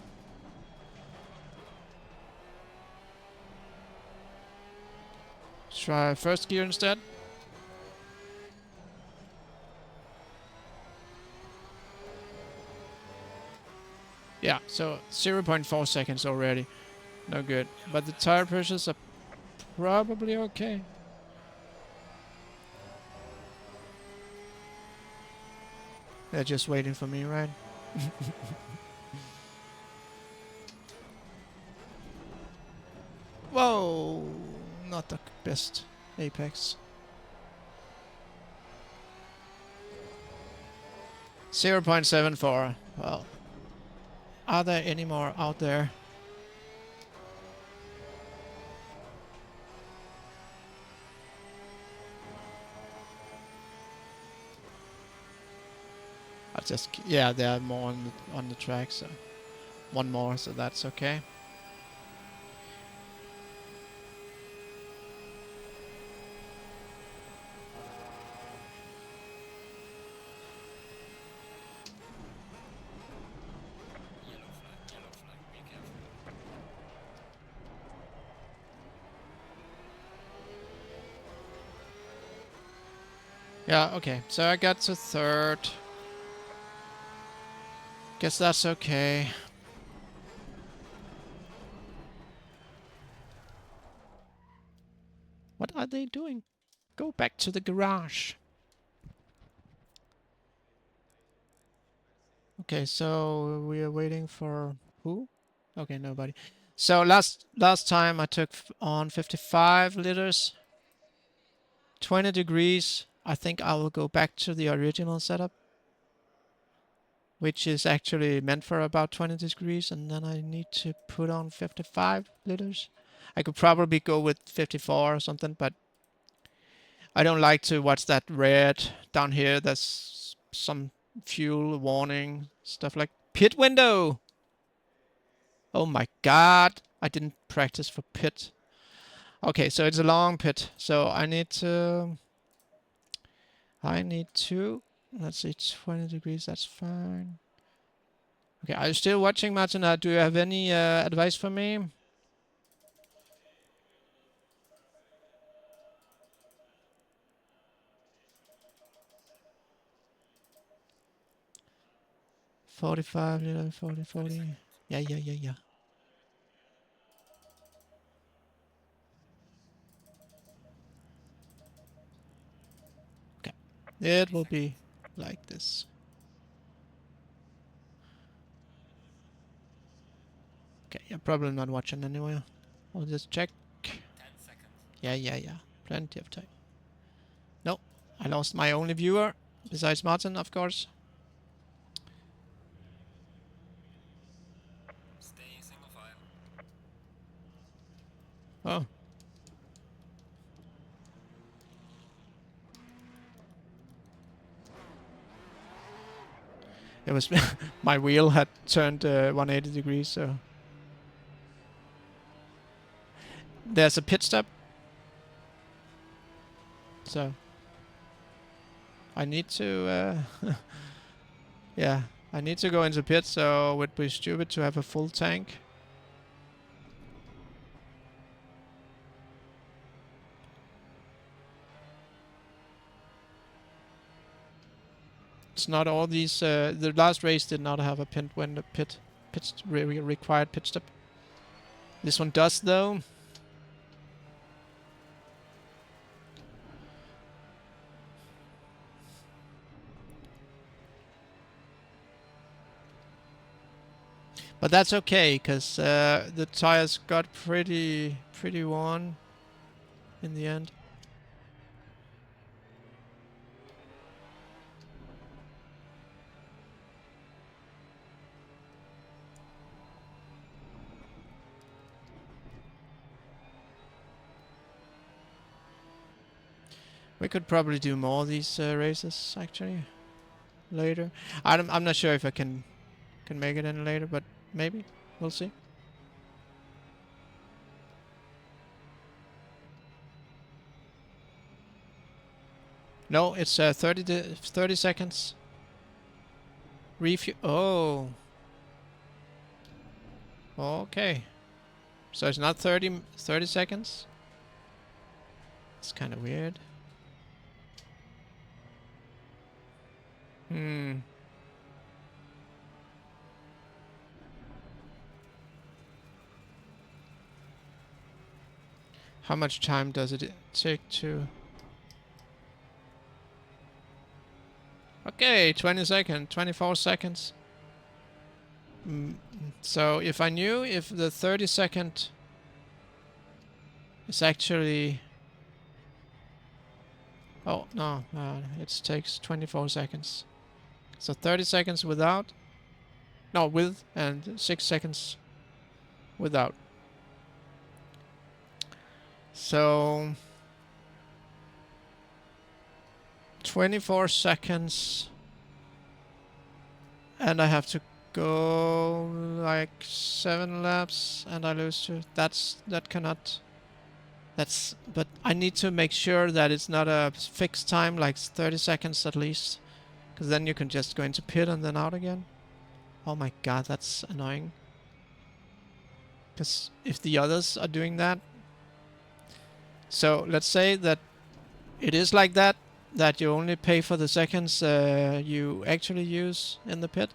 Try first gear instead. Yeah, so 0.4 seconds already. No good. But the tire pressures are probably okay. They're just waiting for me, right? Whoa! Not the best apex. 0.74. Well, are there any more out there? I'll just... Yeah, there are more on the track, so... One more, so that's okay. Yeah, okay. So I got to third. Guess that's okay. What are they doing? Go back to the garage. Okay, so we are waiting for who? Okay, nobody. So last time I took on 55 liters, 20 degrees. I think I will go back to the original setup, which is actually meant for about 20 degrees, and then I need to put on 55 liters. I could probably go with 54 or something, but I don't like to watch that red down here. There's some fuel warning, stuff like pit window. Oh my god, I didn't practice for pit. Okay, so it's a long pit. So I need to, let's see, 20 degrees, that's fine. Okay, are you still watching, Martin? Do you have any advice for me? Forty-five, little 40, 40. Yeah, yeah, yeah, yeah. Okay, it will be like this. Okay, you're probably not watching anyway. I'll just check. 10 seconds. Yeah, yeah, yeah. Plenty of time. No, I lost my only viewer, besides Martin, of course. Stay single file. Oh. It was my wheel had turned 180 degrees, so there's a pit stop. So I need to, yeah, I need to go into pit. So it would be stupid to have a full tank. It's not all these. The last race did not have a pit when the required pit stop. This one does though. But that's okay, because the tires got pretty worn in the end. We could probably do more of these races actually later. I'm not sure if I can make it in later, but maybe we'll see. No, it's 30 seconds. Refuel. Oh. Okay. So it's not 30 seconds? It's kind of weird. Hmm. How much time does it take to... Okay, 20 seconds, 24 seconds. So if I knew if the 30-second is actually... Oh, no, it takes 24 seconds. So 30 seconds without... No, with, and 6 seconds without. So... 24 seconds... And I have to go like 7 laps and I lose 2. That cannot... But I need to make sure that it's not a fixed time, like 30 seconds at least. Because then you can just go into pit and then out again. Oh my god, that's annoying. Because if the others are doing that... So let's say that it is like that. that you only pay for the seconds you actually use in the pit,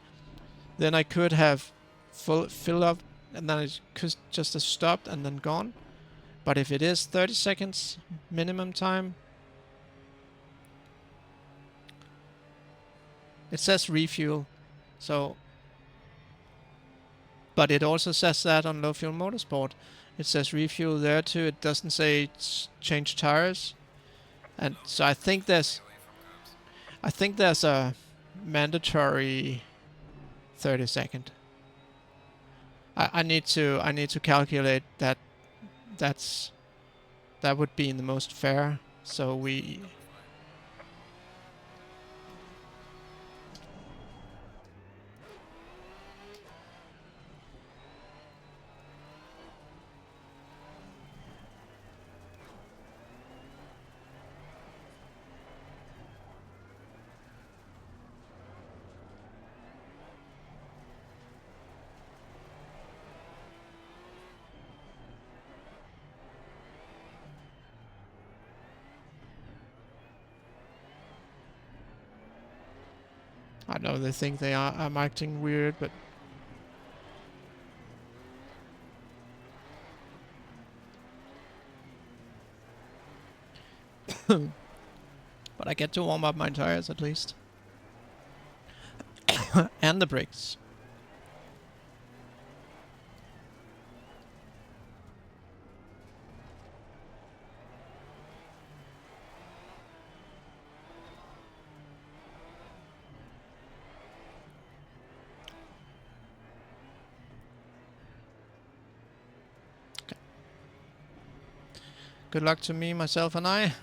then I could have fill up and then it could just have stopped and then gone. But if it is 30 seconds minimum time, it says refuel. So, but it also says that on low fuel motorsport. It says refuel there too. It doesn't say change tires. And so I think there's a mandatory 30 second. I need to calculate that. That would be the most fair. So we. I know they think I'm acting weird, but but I get to warm up my tires at least. And the brakes. Okay. Good luck to me, myself, and I.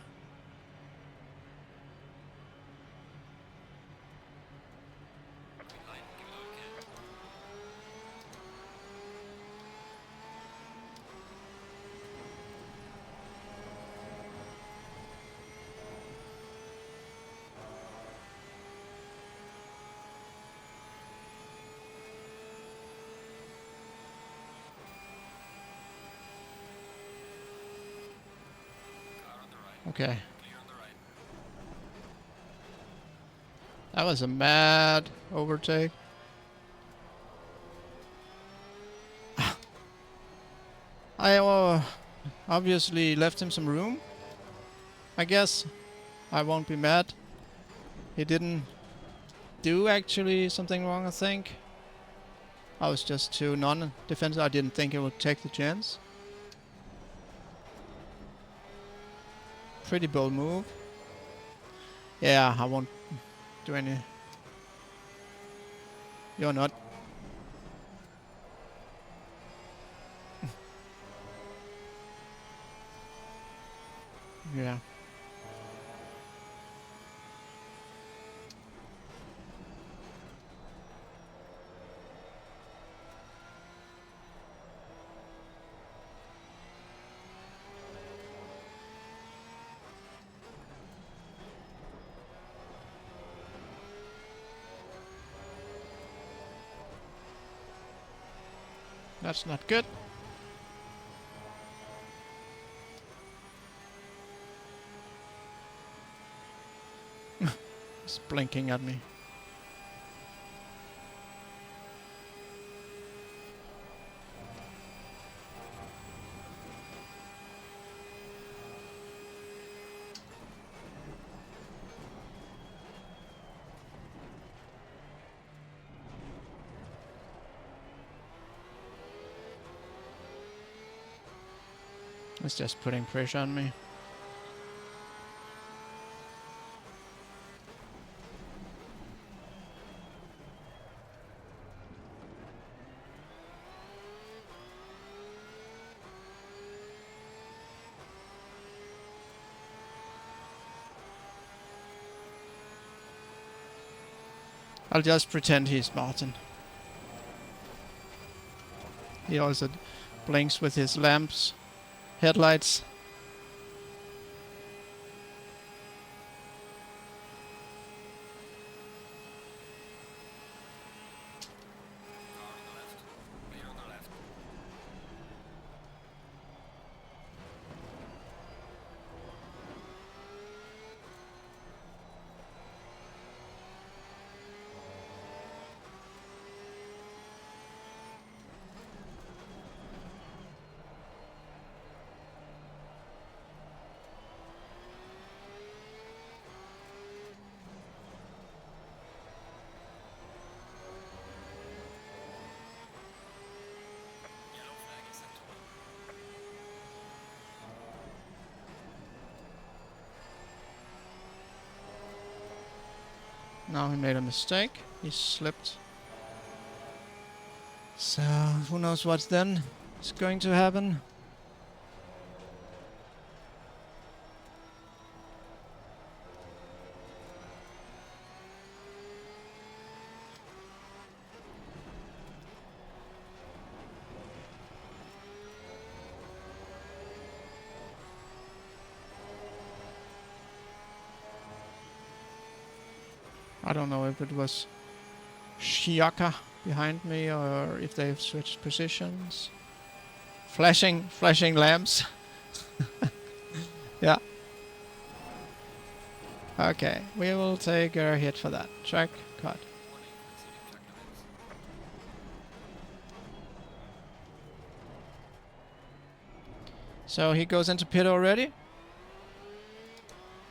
Okay. That was a mad overtake. I obviously left him some room. I guess I won't be mad. He didn't do actually something wrong, I think. I was just too non-defensive. I didn't think he would take the chance. Pretty bold move. Yeah, I won't do any. You're not. Yeah. That's not good. He's blinking at me. It's just putting pressure on me. I'll just pretend he's Martin. He also blinks with his lamps, headlights. Now he made a mistake. He slipped. So, who knows what then is going to happen. I don't know if it was Shiaka behind me or if they've switched positions. Flashing lamps. Yeah. Okay, we will take a hit for that. Track cut. Warning, receiving track limits. So he goes into pit already?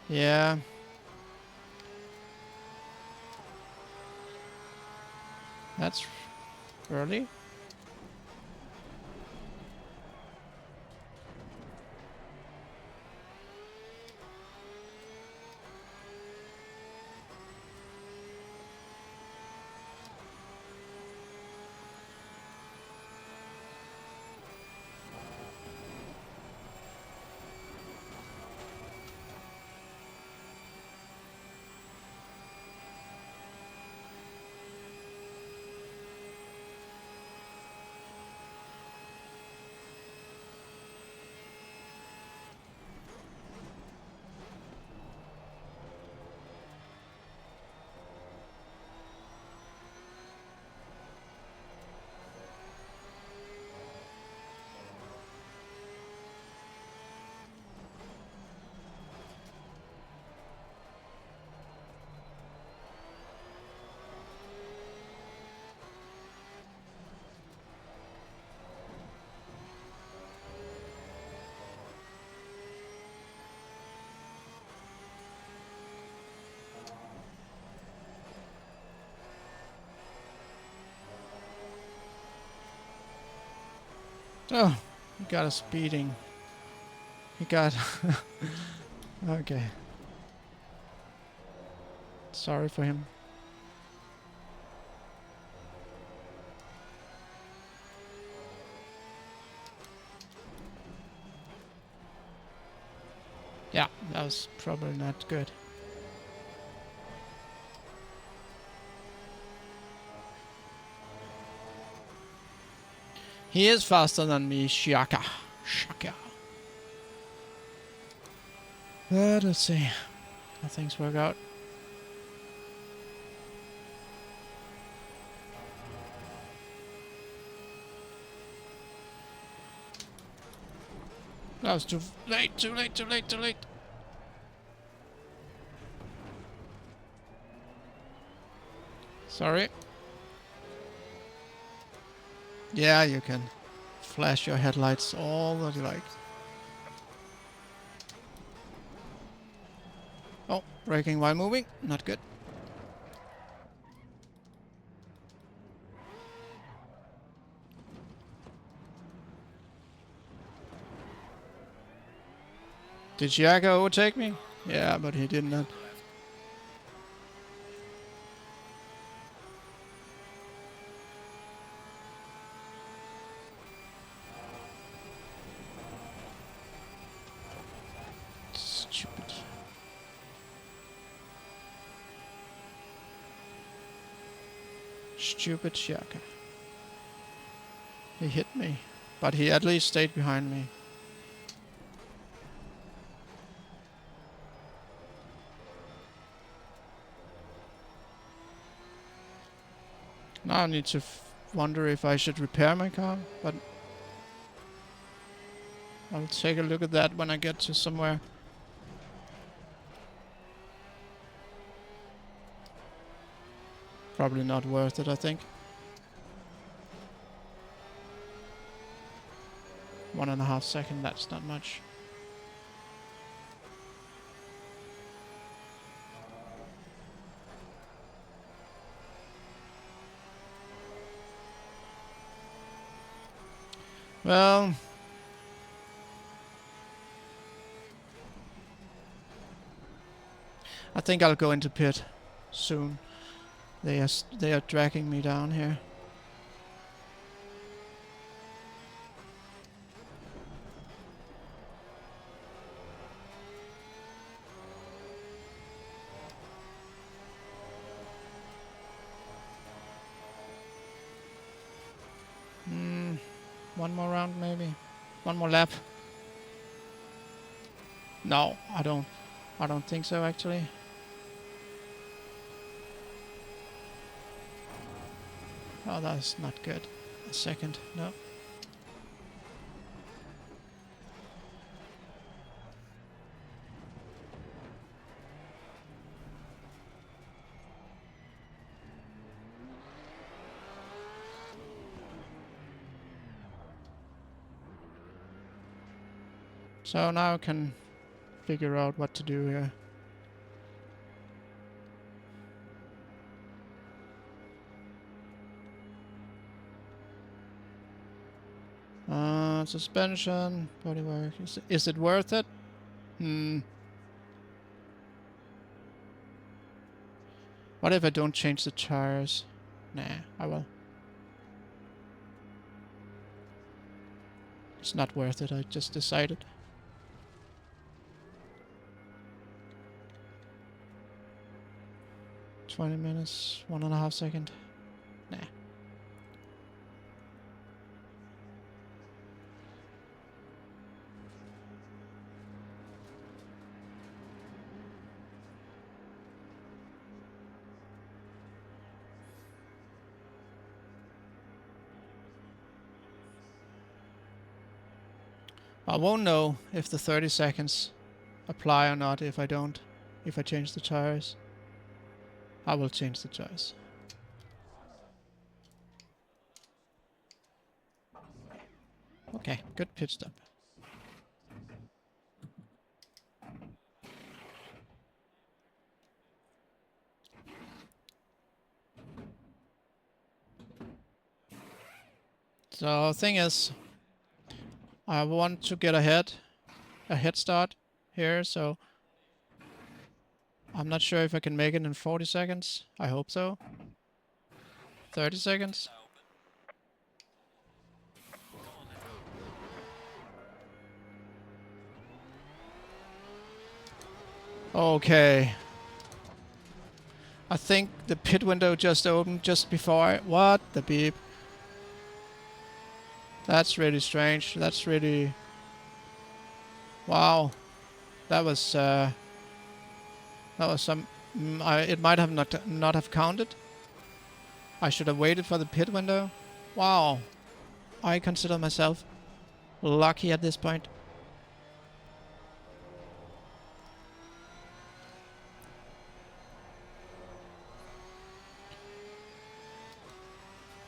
Yeah. That's early. Oh, he got a speeding. He got... Okay. Sorry for him. Yeah, that was probably not good. He is faster than me, Shaka. Shaka. But let's see how things work out. That was too late, too late, too late, too late. Sorry. Yeah, you can flash your headlights all that you like. Oh, braking while moving. Not good. Did Chiaka overtake me? Yeah, but he did not. Stupid. Stupid Chiaka. He hit me, but he at least stayed behind me. Now I need to wonder if I should repair my car, but I'll take a look at that when I get to somewhere. Probably not worth it, I think. 1.5 seconds, that's not much. Well, I think I'll go into pit soon. They are dragging me down here. One more round maybe. One more lap. No, I don't think so actually. Oh, that's not good. A second, no. So now I can figure out what to do here. Suspension, bodywork. Is it worth it? What if I don't change the tires? Nah, I will. It's not worth it, I just decided. $20, 1.5 seconds. Nah. I won't know if the 30 seconds apply or not if I change the tires. I will change the tires. Okay, good pit stop. So thing is, I want to get a head start here, so I'm not sure if I can make it in 40 seconds. I hope so. 30 seconds. Okay. I think the pit window just opened just before I... What the beep? That's really strange. That's really... Wow. That was some... it might have not have counted. I should have waited for the pit window. Wow. I consider myself lucky at this point.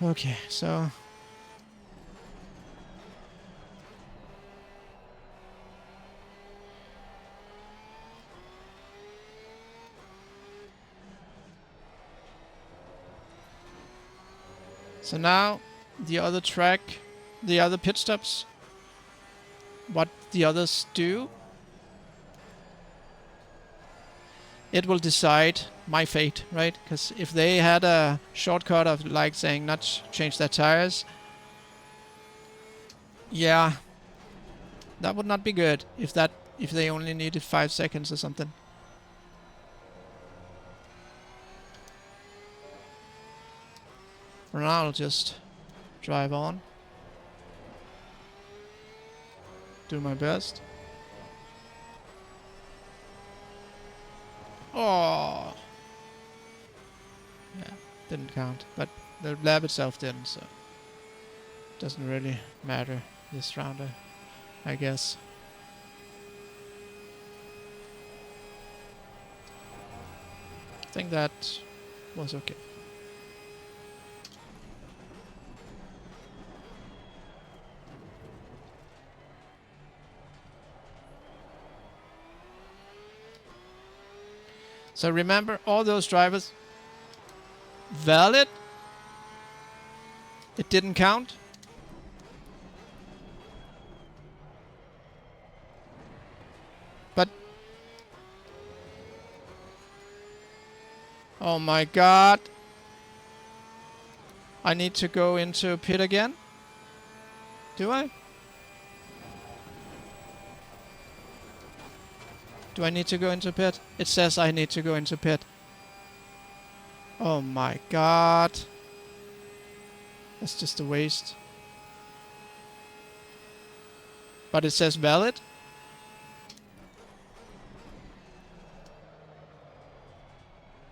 Okay, so... So now, the other track, the other pit stops, what the others do, it will decide my fate, right? Because if they had a shortcut of like saying not change their tires, yeah, that would not be good if they only needed 5 seconds or something. For now, I'll just drive on, do my best. Oh, yeah, didn't count, but the lab itself didn't, so doesn't really matter this round, I guess. I think that was okay. So remember, all those drivers valid. It didn't count. But oh my god. I need to go into pit again? Do I? Do I need to go into pit? It says I need to go into pit. Oh my god. That's just a waste. But it says valid?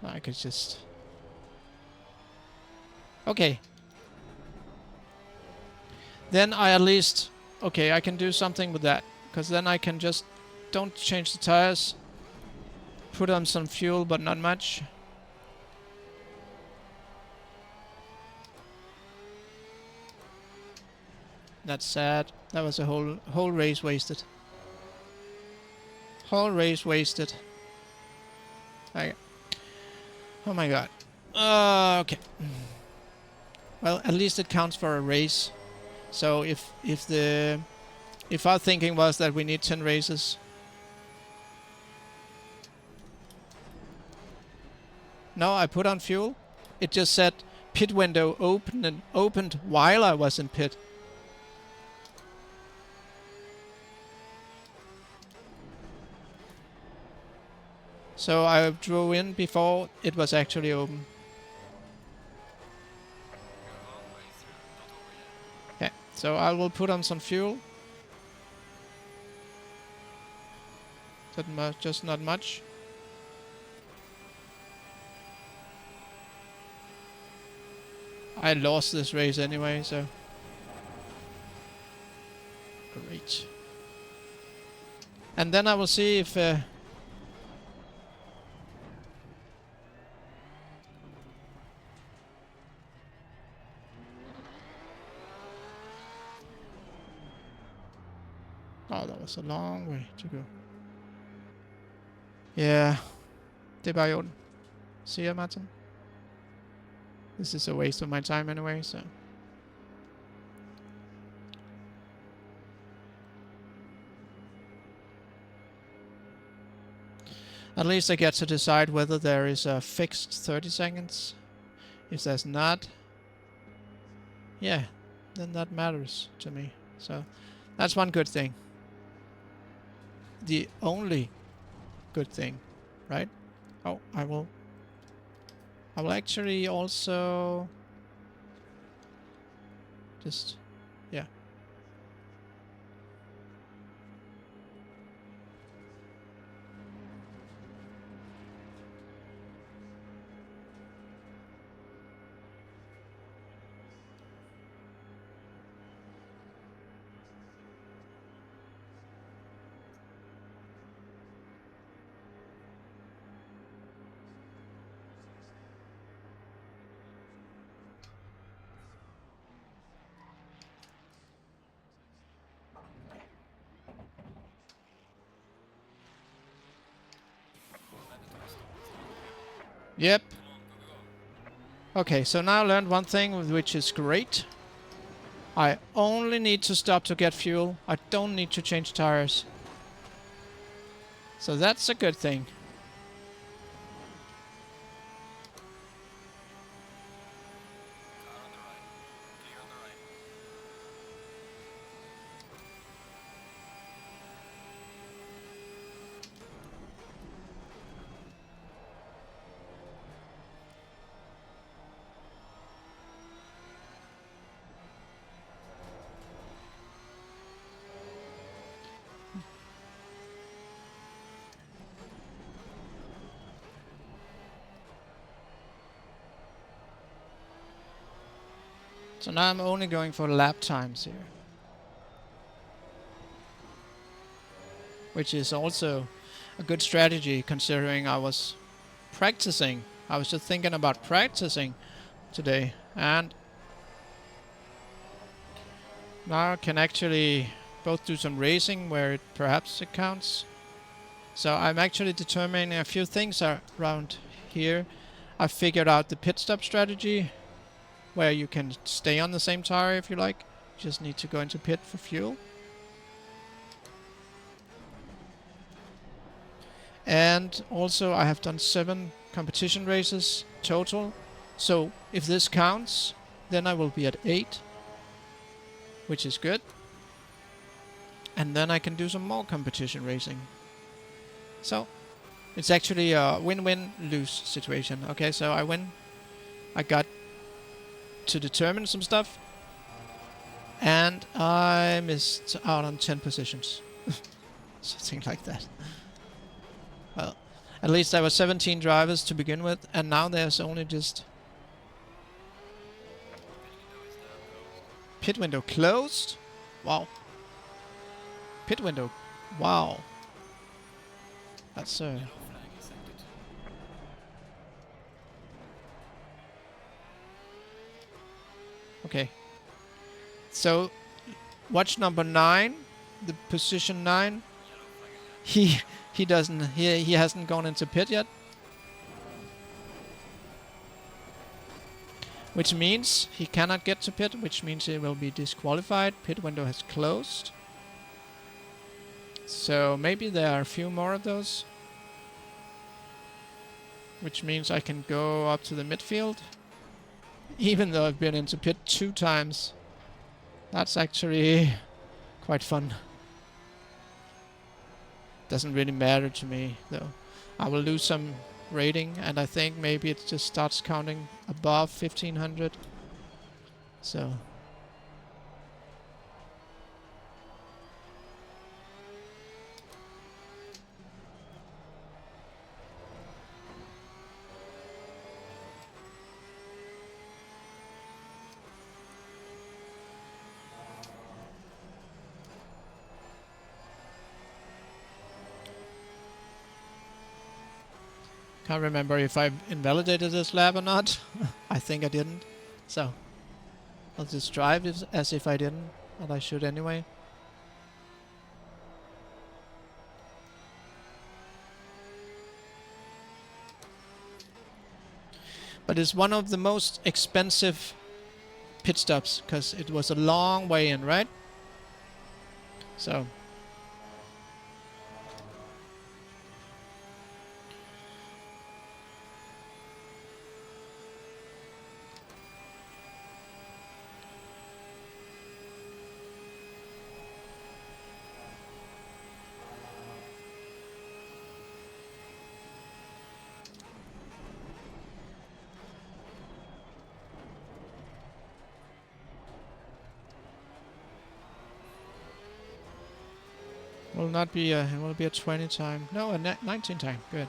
I could just... Okay. Then I at least... Okay, I can do something with that. Because then I can just... Don't change the tires. Put on some fuel, but not much. That's sad. That was a whole race wasted. Whole race wasted. Okay. Oh my god. Okay. Well, at least it counts for a race. So if our thinking was that we need 10 races. No, I put on fuel. It just said pit window opened while I was in pit. So I drove in before it was actually open. You're halfway through, not over yet. Okay, so I will put on some fuel. Just not much. I lost this race anyway, so... Great. And then I will see if... Oh, that was a long way to go. Yeah. Det er bare i orden. See ya, Martin. This is a waste of my time anyway, so... At least I get to decide whether there is a fixed 30 seconds. If there's not... Yeah, then that matters to me. So, that's one good thing. The only good thing, right? Oh, I will actually also just, yeah. Yep. Come on, go. Okay, so now I learned one thing which is great. I only need to stop to get fuel. I don't need to change tires. So that's a good thing. Car on the right. Clear on the right. So now I'm only going for lap times here. Which is also a good strategy considering I was practicing. I was just thinking about practicing today. And now I can actually both do some racing where perhaps it counts. So I'm actually determining a few things around here. I figured out the pit stop strategy, where you can stay on the same tire if you like. You just need to go into pit for fuel. And also I have done 7 competition races total. So if this counts, Then I will be at 8, which is good. And then I can do some more competition racing. So, it's actually a win-win-lose situation. Okay, so I win. I got to determine some stuff. And I missed out on 10 positions. Something like that. Well, at least there were 17 drivers to begin with, and now there's only just... Pit window closed? Wow. Pit window. Wow. That's Yellow flag is active. okay. So, watch number 9, the position 9. Yellow flag again. He hasn't gone into pit yet. Which means he cannot get to pit, which means he will be disqualified. Pit window has closed. So maybe there are a few more of those. Which means I can go up to the midfield. Even though I've been into pit 2 times. That's actually quite fun. Doesn't really matter to me though. I will lose some rating, and I think maybe it just starts counting above 1500. So can't remember if I invalidated this lap or not. I think I didn't. So I'll just drive as if I didn't, and I should anyway. But it's one of the most expensive pit stops, because it was a long way in, right? So will not be a, it will be a 20 time. No, a 19 time. Good.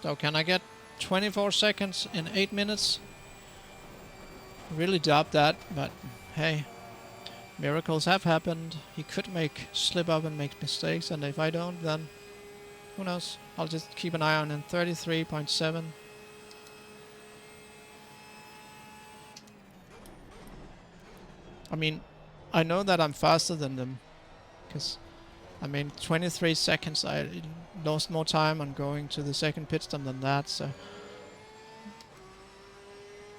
So can I get 24 seconds in 8 minutes? Really doubt that, but hey, miracles have happened. He could slip up and make mistakes, and if I don't, then who knows? I'll just keep an eye on him. 33.7. I mean, I know that I'm faster than them, because I mean, 23 seconds. I lost more time on going to the second pit stop than that, so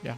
yeah.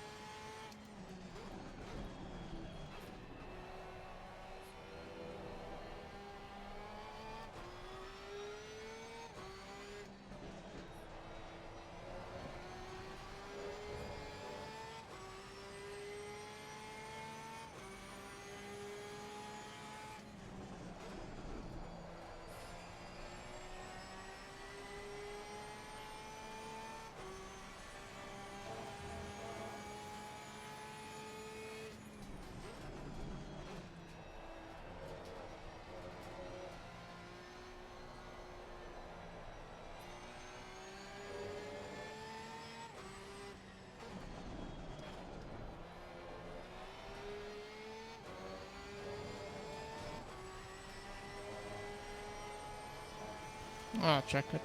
Ah, check it.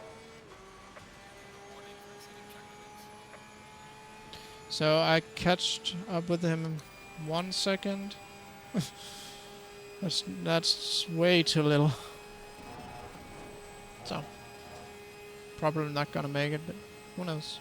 So I catched up with him in 1 second. That's way too little. So probably not gonna make it, but who knows?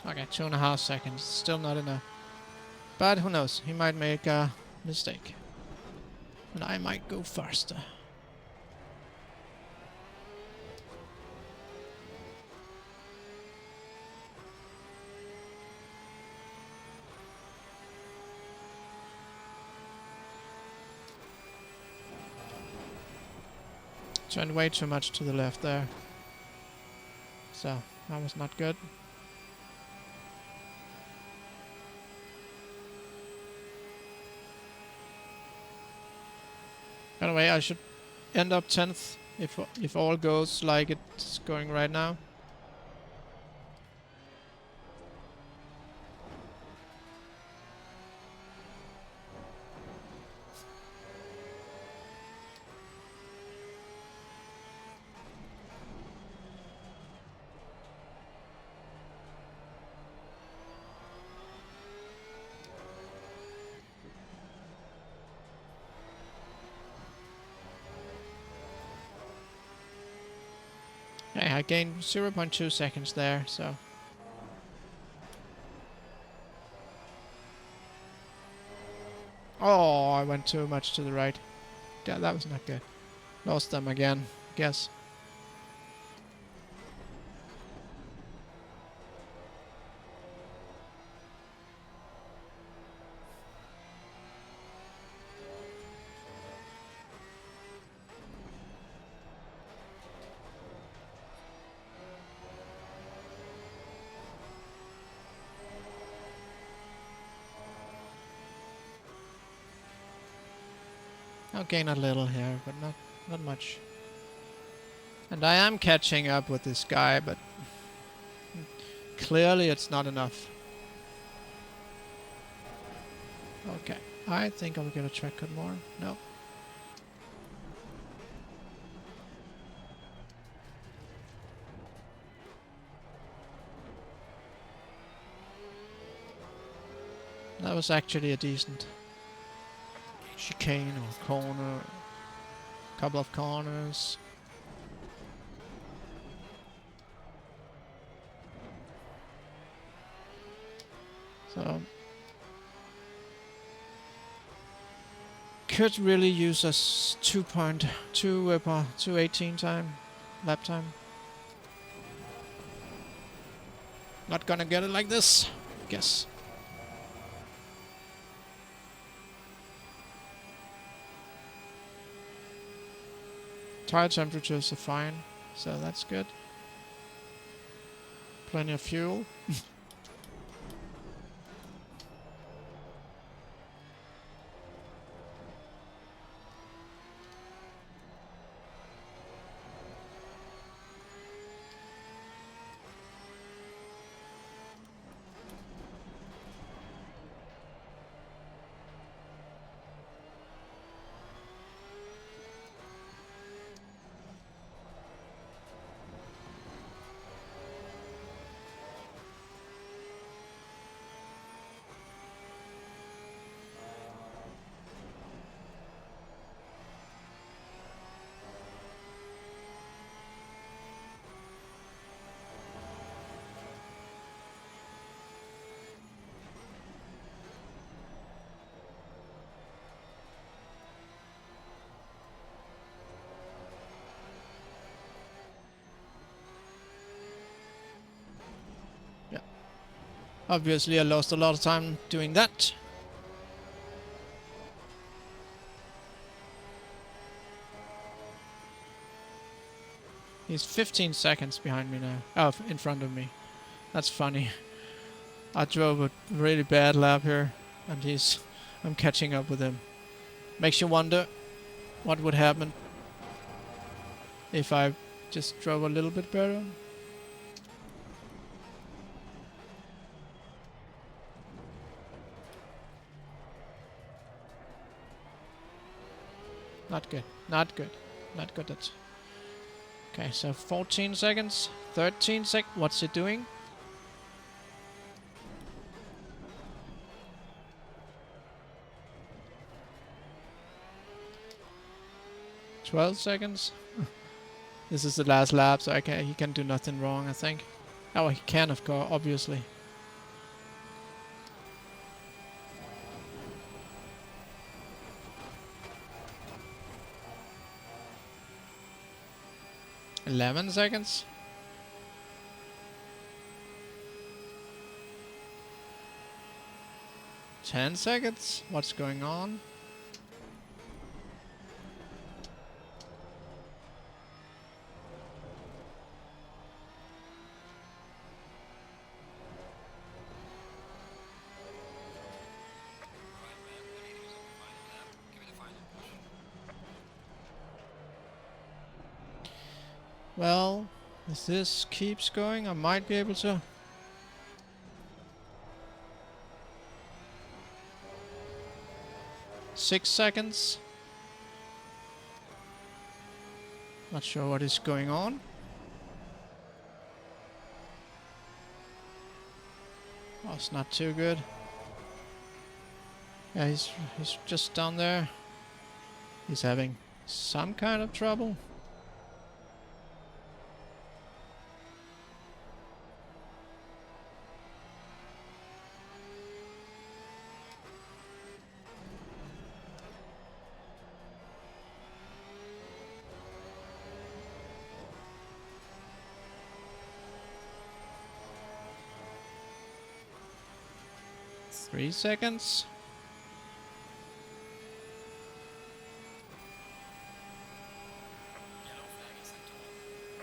Okay, 2.5 seconds. Still not enough. But who knows? He might make a mistake. And I might go faster. Turned way too much to the left there. So, that was not good. Anyway, I should end up 10th if all goes like it's going right now. Okay, I gained 0.2 seconds there, so... Oh, I went too much to the right. Yeah, that was not good. Lost them again, guess. I'll gain a little here, but not much. And I am catching up with this guy, but clearly it's not enough. Okay, I think I'll get a track cut more. No. That was actually a decent chicane or corner. Couple of corners. So could really use a 2.218 time, lap time. Not gonna get it like this, guess. Tire temperatures are fine, so that's good. Plenty of fuel. Obviously, I lost a lot of time doing that. He's 15 seconds behind me now. Oh, in front of me. That's funny. I drove a really bad lap here, and I'm catching up with him. Makes you wonder what would happen if I just drove a little bit better. Not good. Not good. Not good. That's okay. So 14 seconds, 13 sec. What's it doing? 12 seconds. This is the last lap, so he can do nothing wrong, I think. Oh, he can, of course, obviously. 11 seconds. 10 seconds. What's going on? Right, man. The leader is on the final lap. Give it a final push. Well, if this keeps going, I might be able to. 6 seconds. Not sure what is going on. Oh, it's not too good. Yeah, he's just down there. He's having some kind of trouble. Three seconds. Yellow flag in sector 1.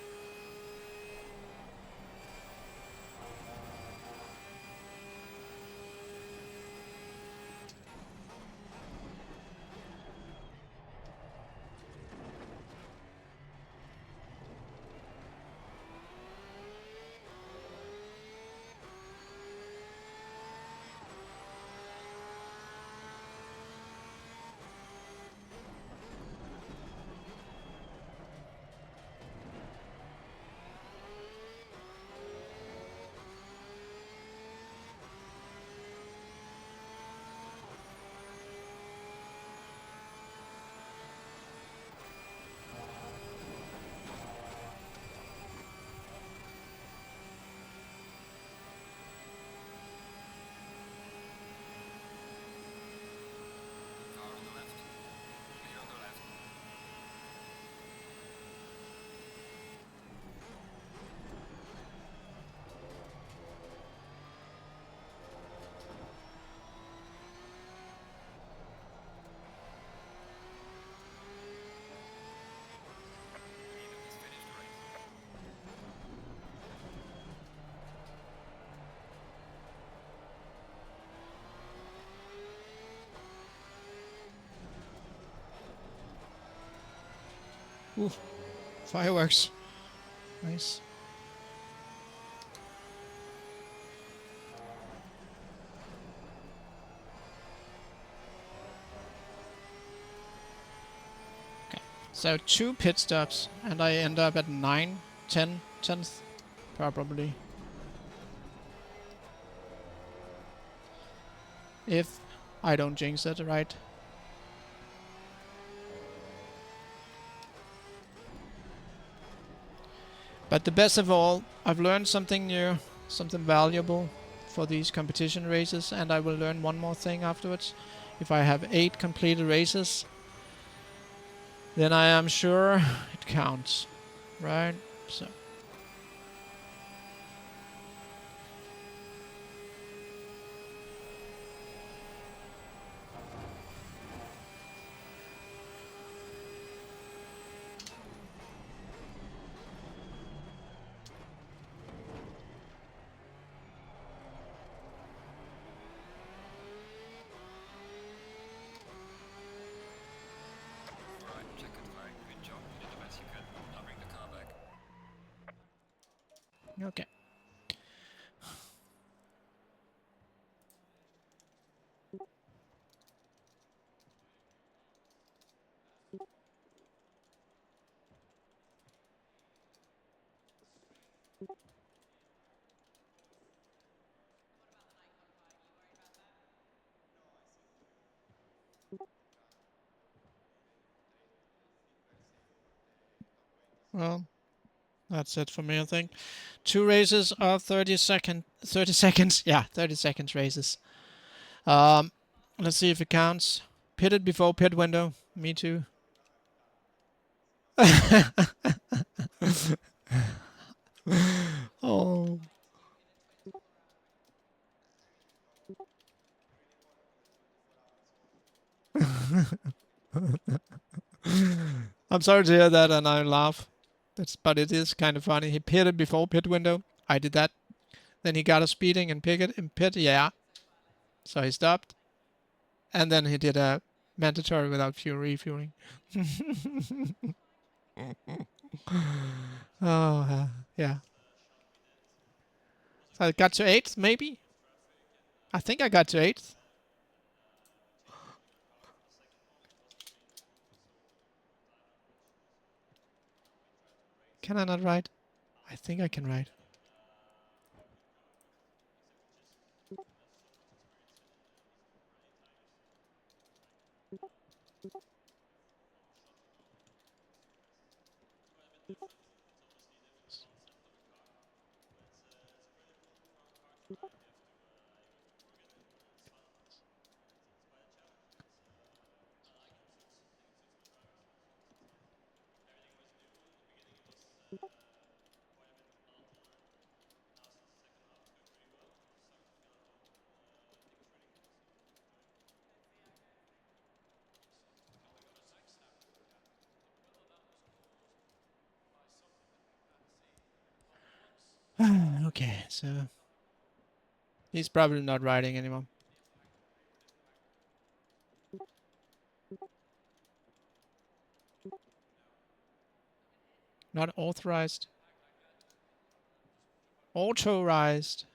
Car on the left. Clear on the left. Leader has finished the race. Ooh, fireworks. Nice. Okay, so 2 pit stops, and I end up at 9, 10, 10th, probably. If I don't jinx it, right? But the best of all, I've learned something new, something valuable for these competition races, and I will learn one more thing afterwards. If I have 8 completed races, then I am sure it counts, right? So. Alright, check it flag. Good job. You did the best you could. Now bring the car back. Okay. Well, that's it for me, I think. 2 races of 30 seconds. Yeah, 30 seconds races. Let's see if it counts. Pitted before pit window. Me too. I'm sorry to hear that, and I laugh. But it is kind of funny. He pitted before pit window. I did that. Then he got a speeding and pit in pit. Yeah. So he stopped, and then he did a mandatory without fuel refueling. Oh, yeah. So I got to 8th, maybe? I think I got to 8th. Can I not ride? I think I can ride. Okay, so he's probably not riding anymore. Not authorized. Authorized.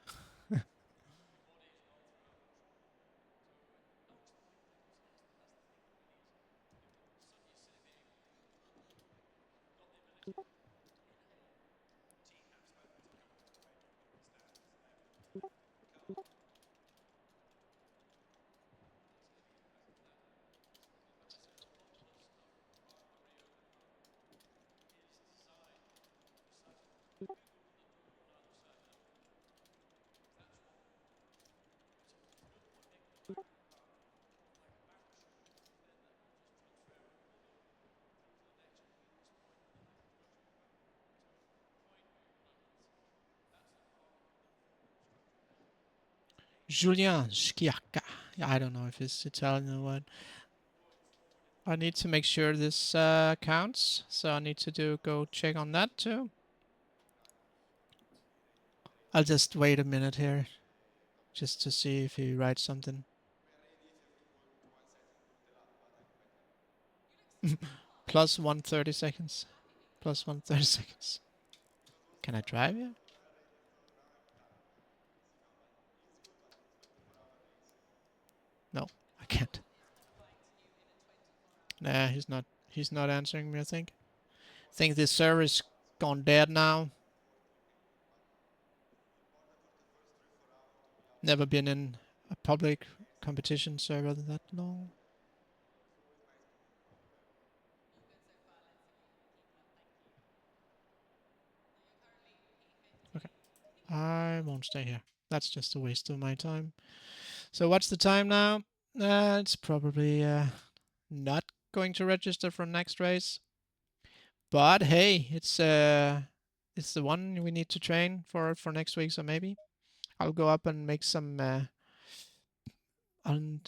Julien Schiacca. I don't know if it's Italian or what. I need to make sure this counts, so I need to go check on that too. I'll just wait a minute here, just to see if he writes something. Plus 130 seconds. Plus 130 seconds. Can I drive here? No, I can't. Nah, he's not. He's not answering me. I think this server's gone dead now. Never been in a public competition server that long. Okay, I won't stay here. That's just a waste of my time. So what's the time now? It's probably not going to register for next race. But hey, it's the one we need to train for next week. So maybe I'll go up and make some. I'll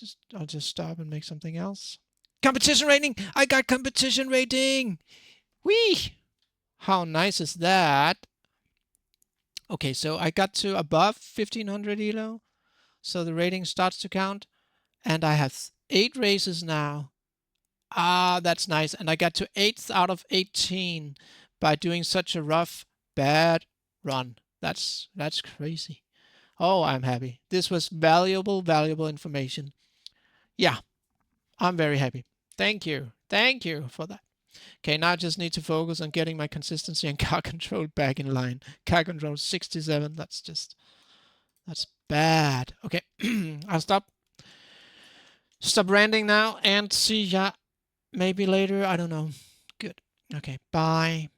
just stop and make something else. Competition rating. I got competition rating. Whee! How nice is that? Okay, so I got to above 1500 elo, so the rating starts to count, and I have 8 races now. Ah, that's nice. And I got to 8th out of 18 by doing such a rough, bad run. That's crazy. Oh, I'm happy. This was valuable information. Yeah, I'm very happy. Thank you. Thank you for that. Okay, now I just need to focus on getting my consistency and car control back in line. Car control 67, that's bad. Okay, I'll stop ranting now and see ya maybe later. I don't know. Good. Okay, bye.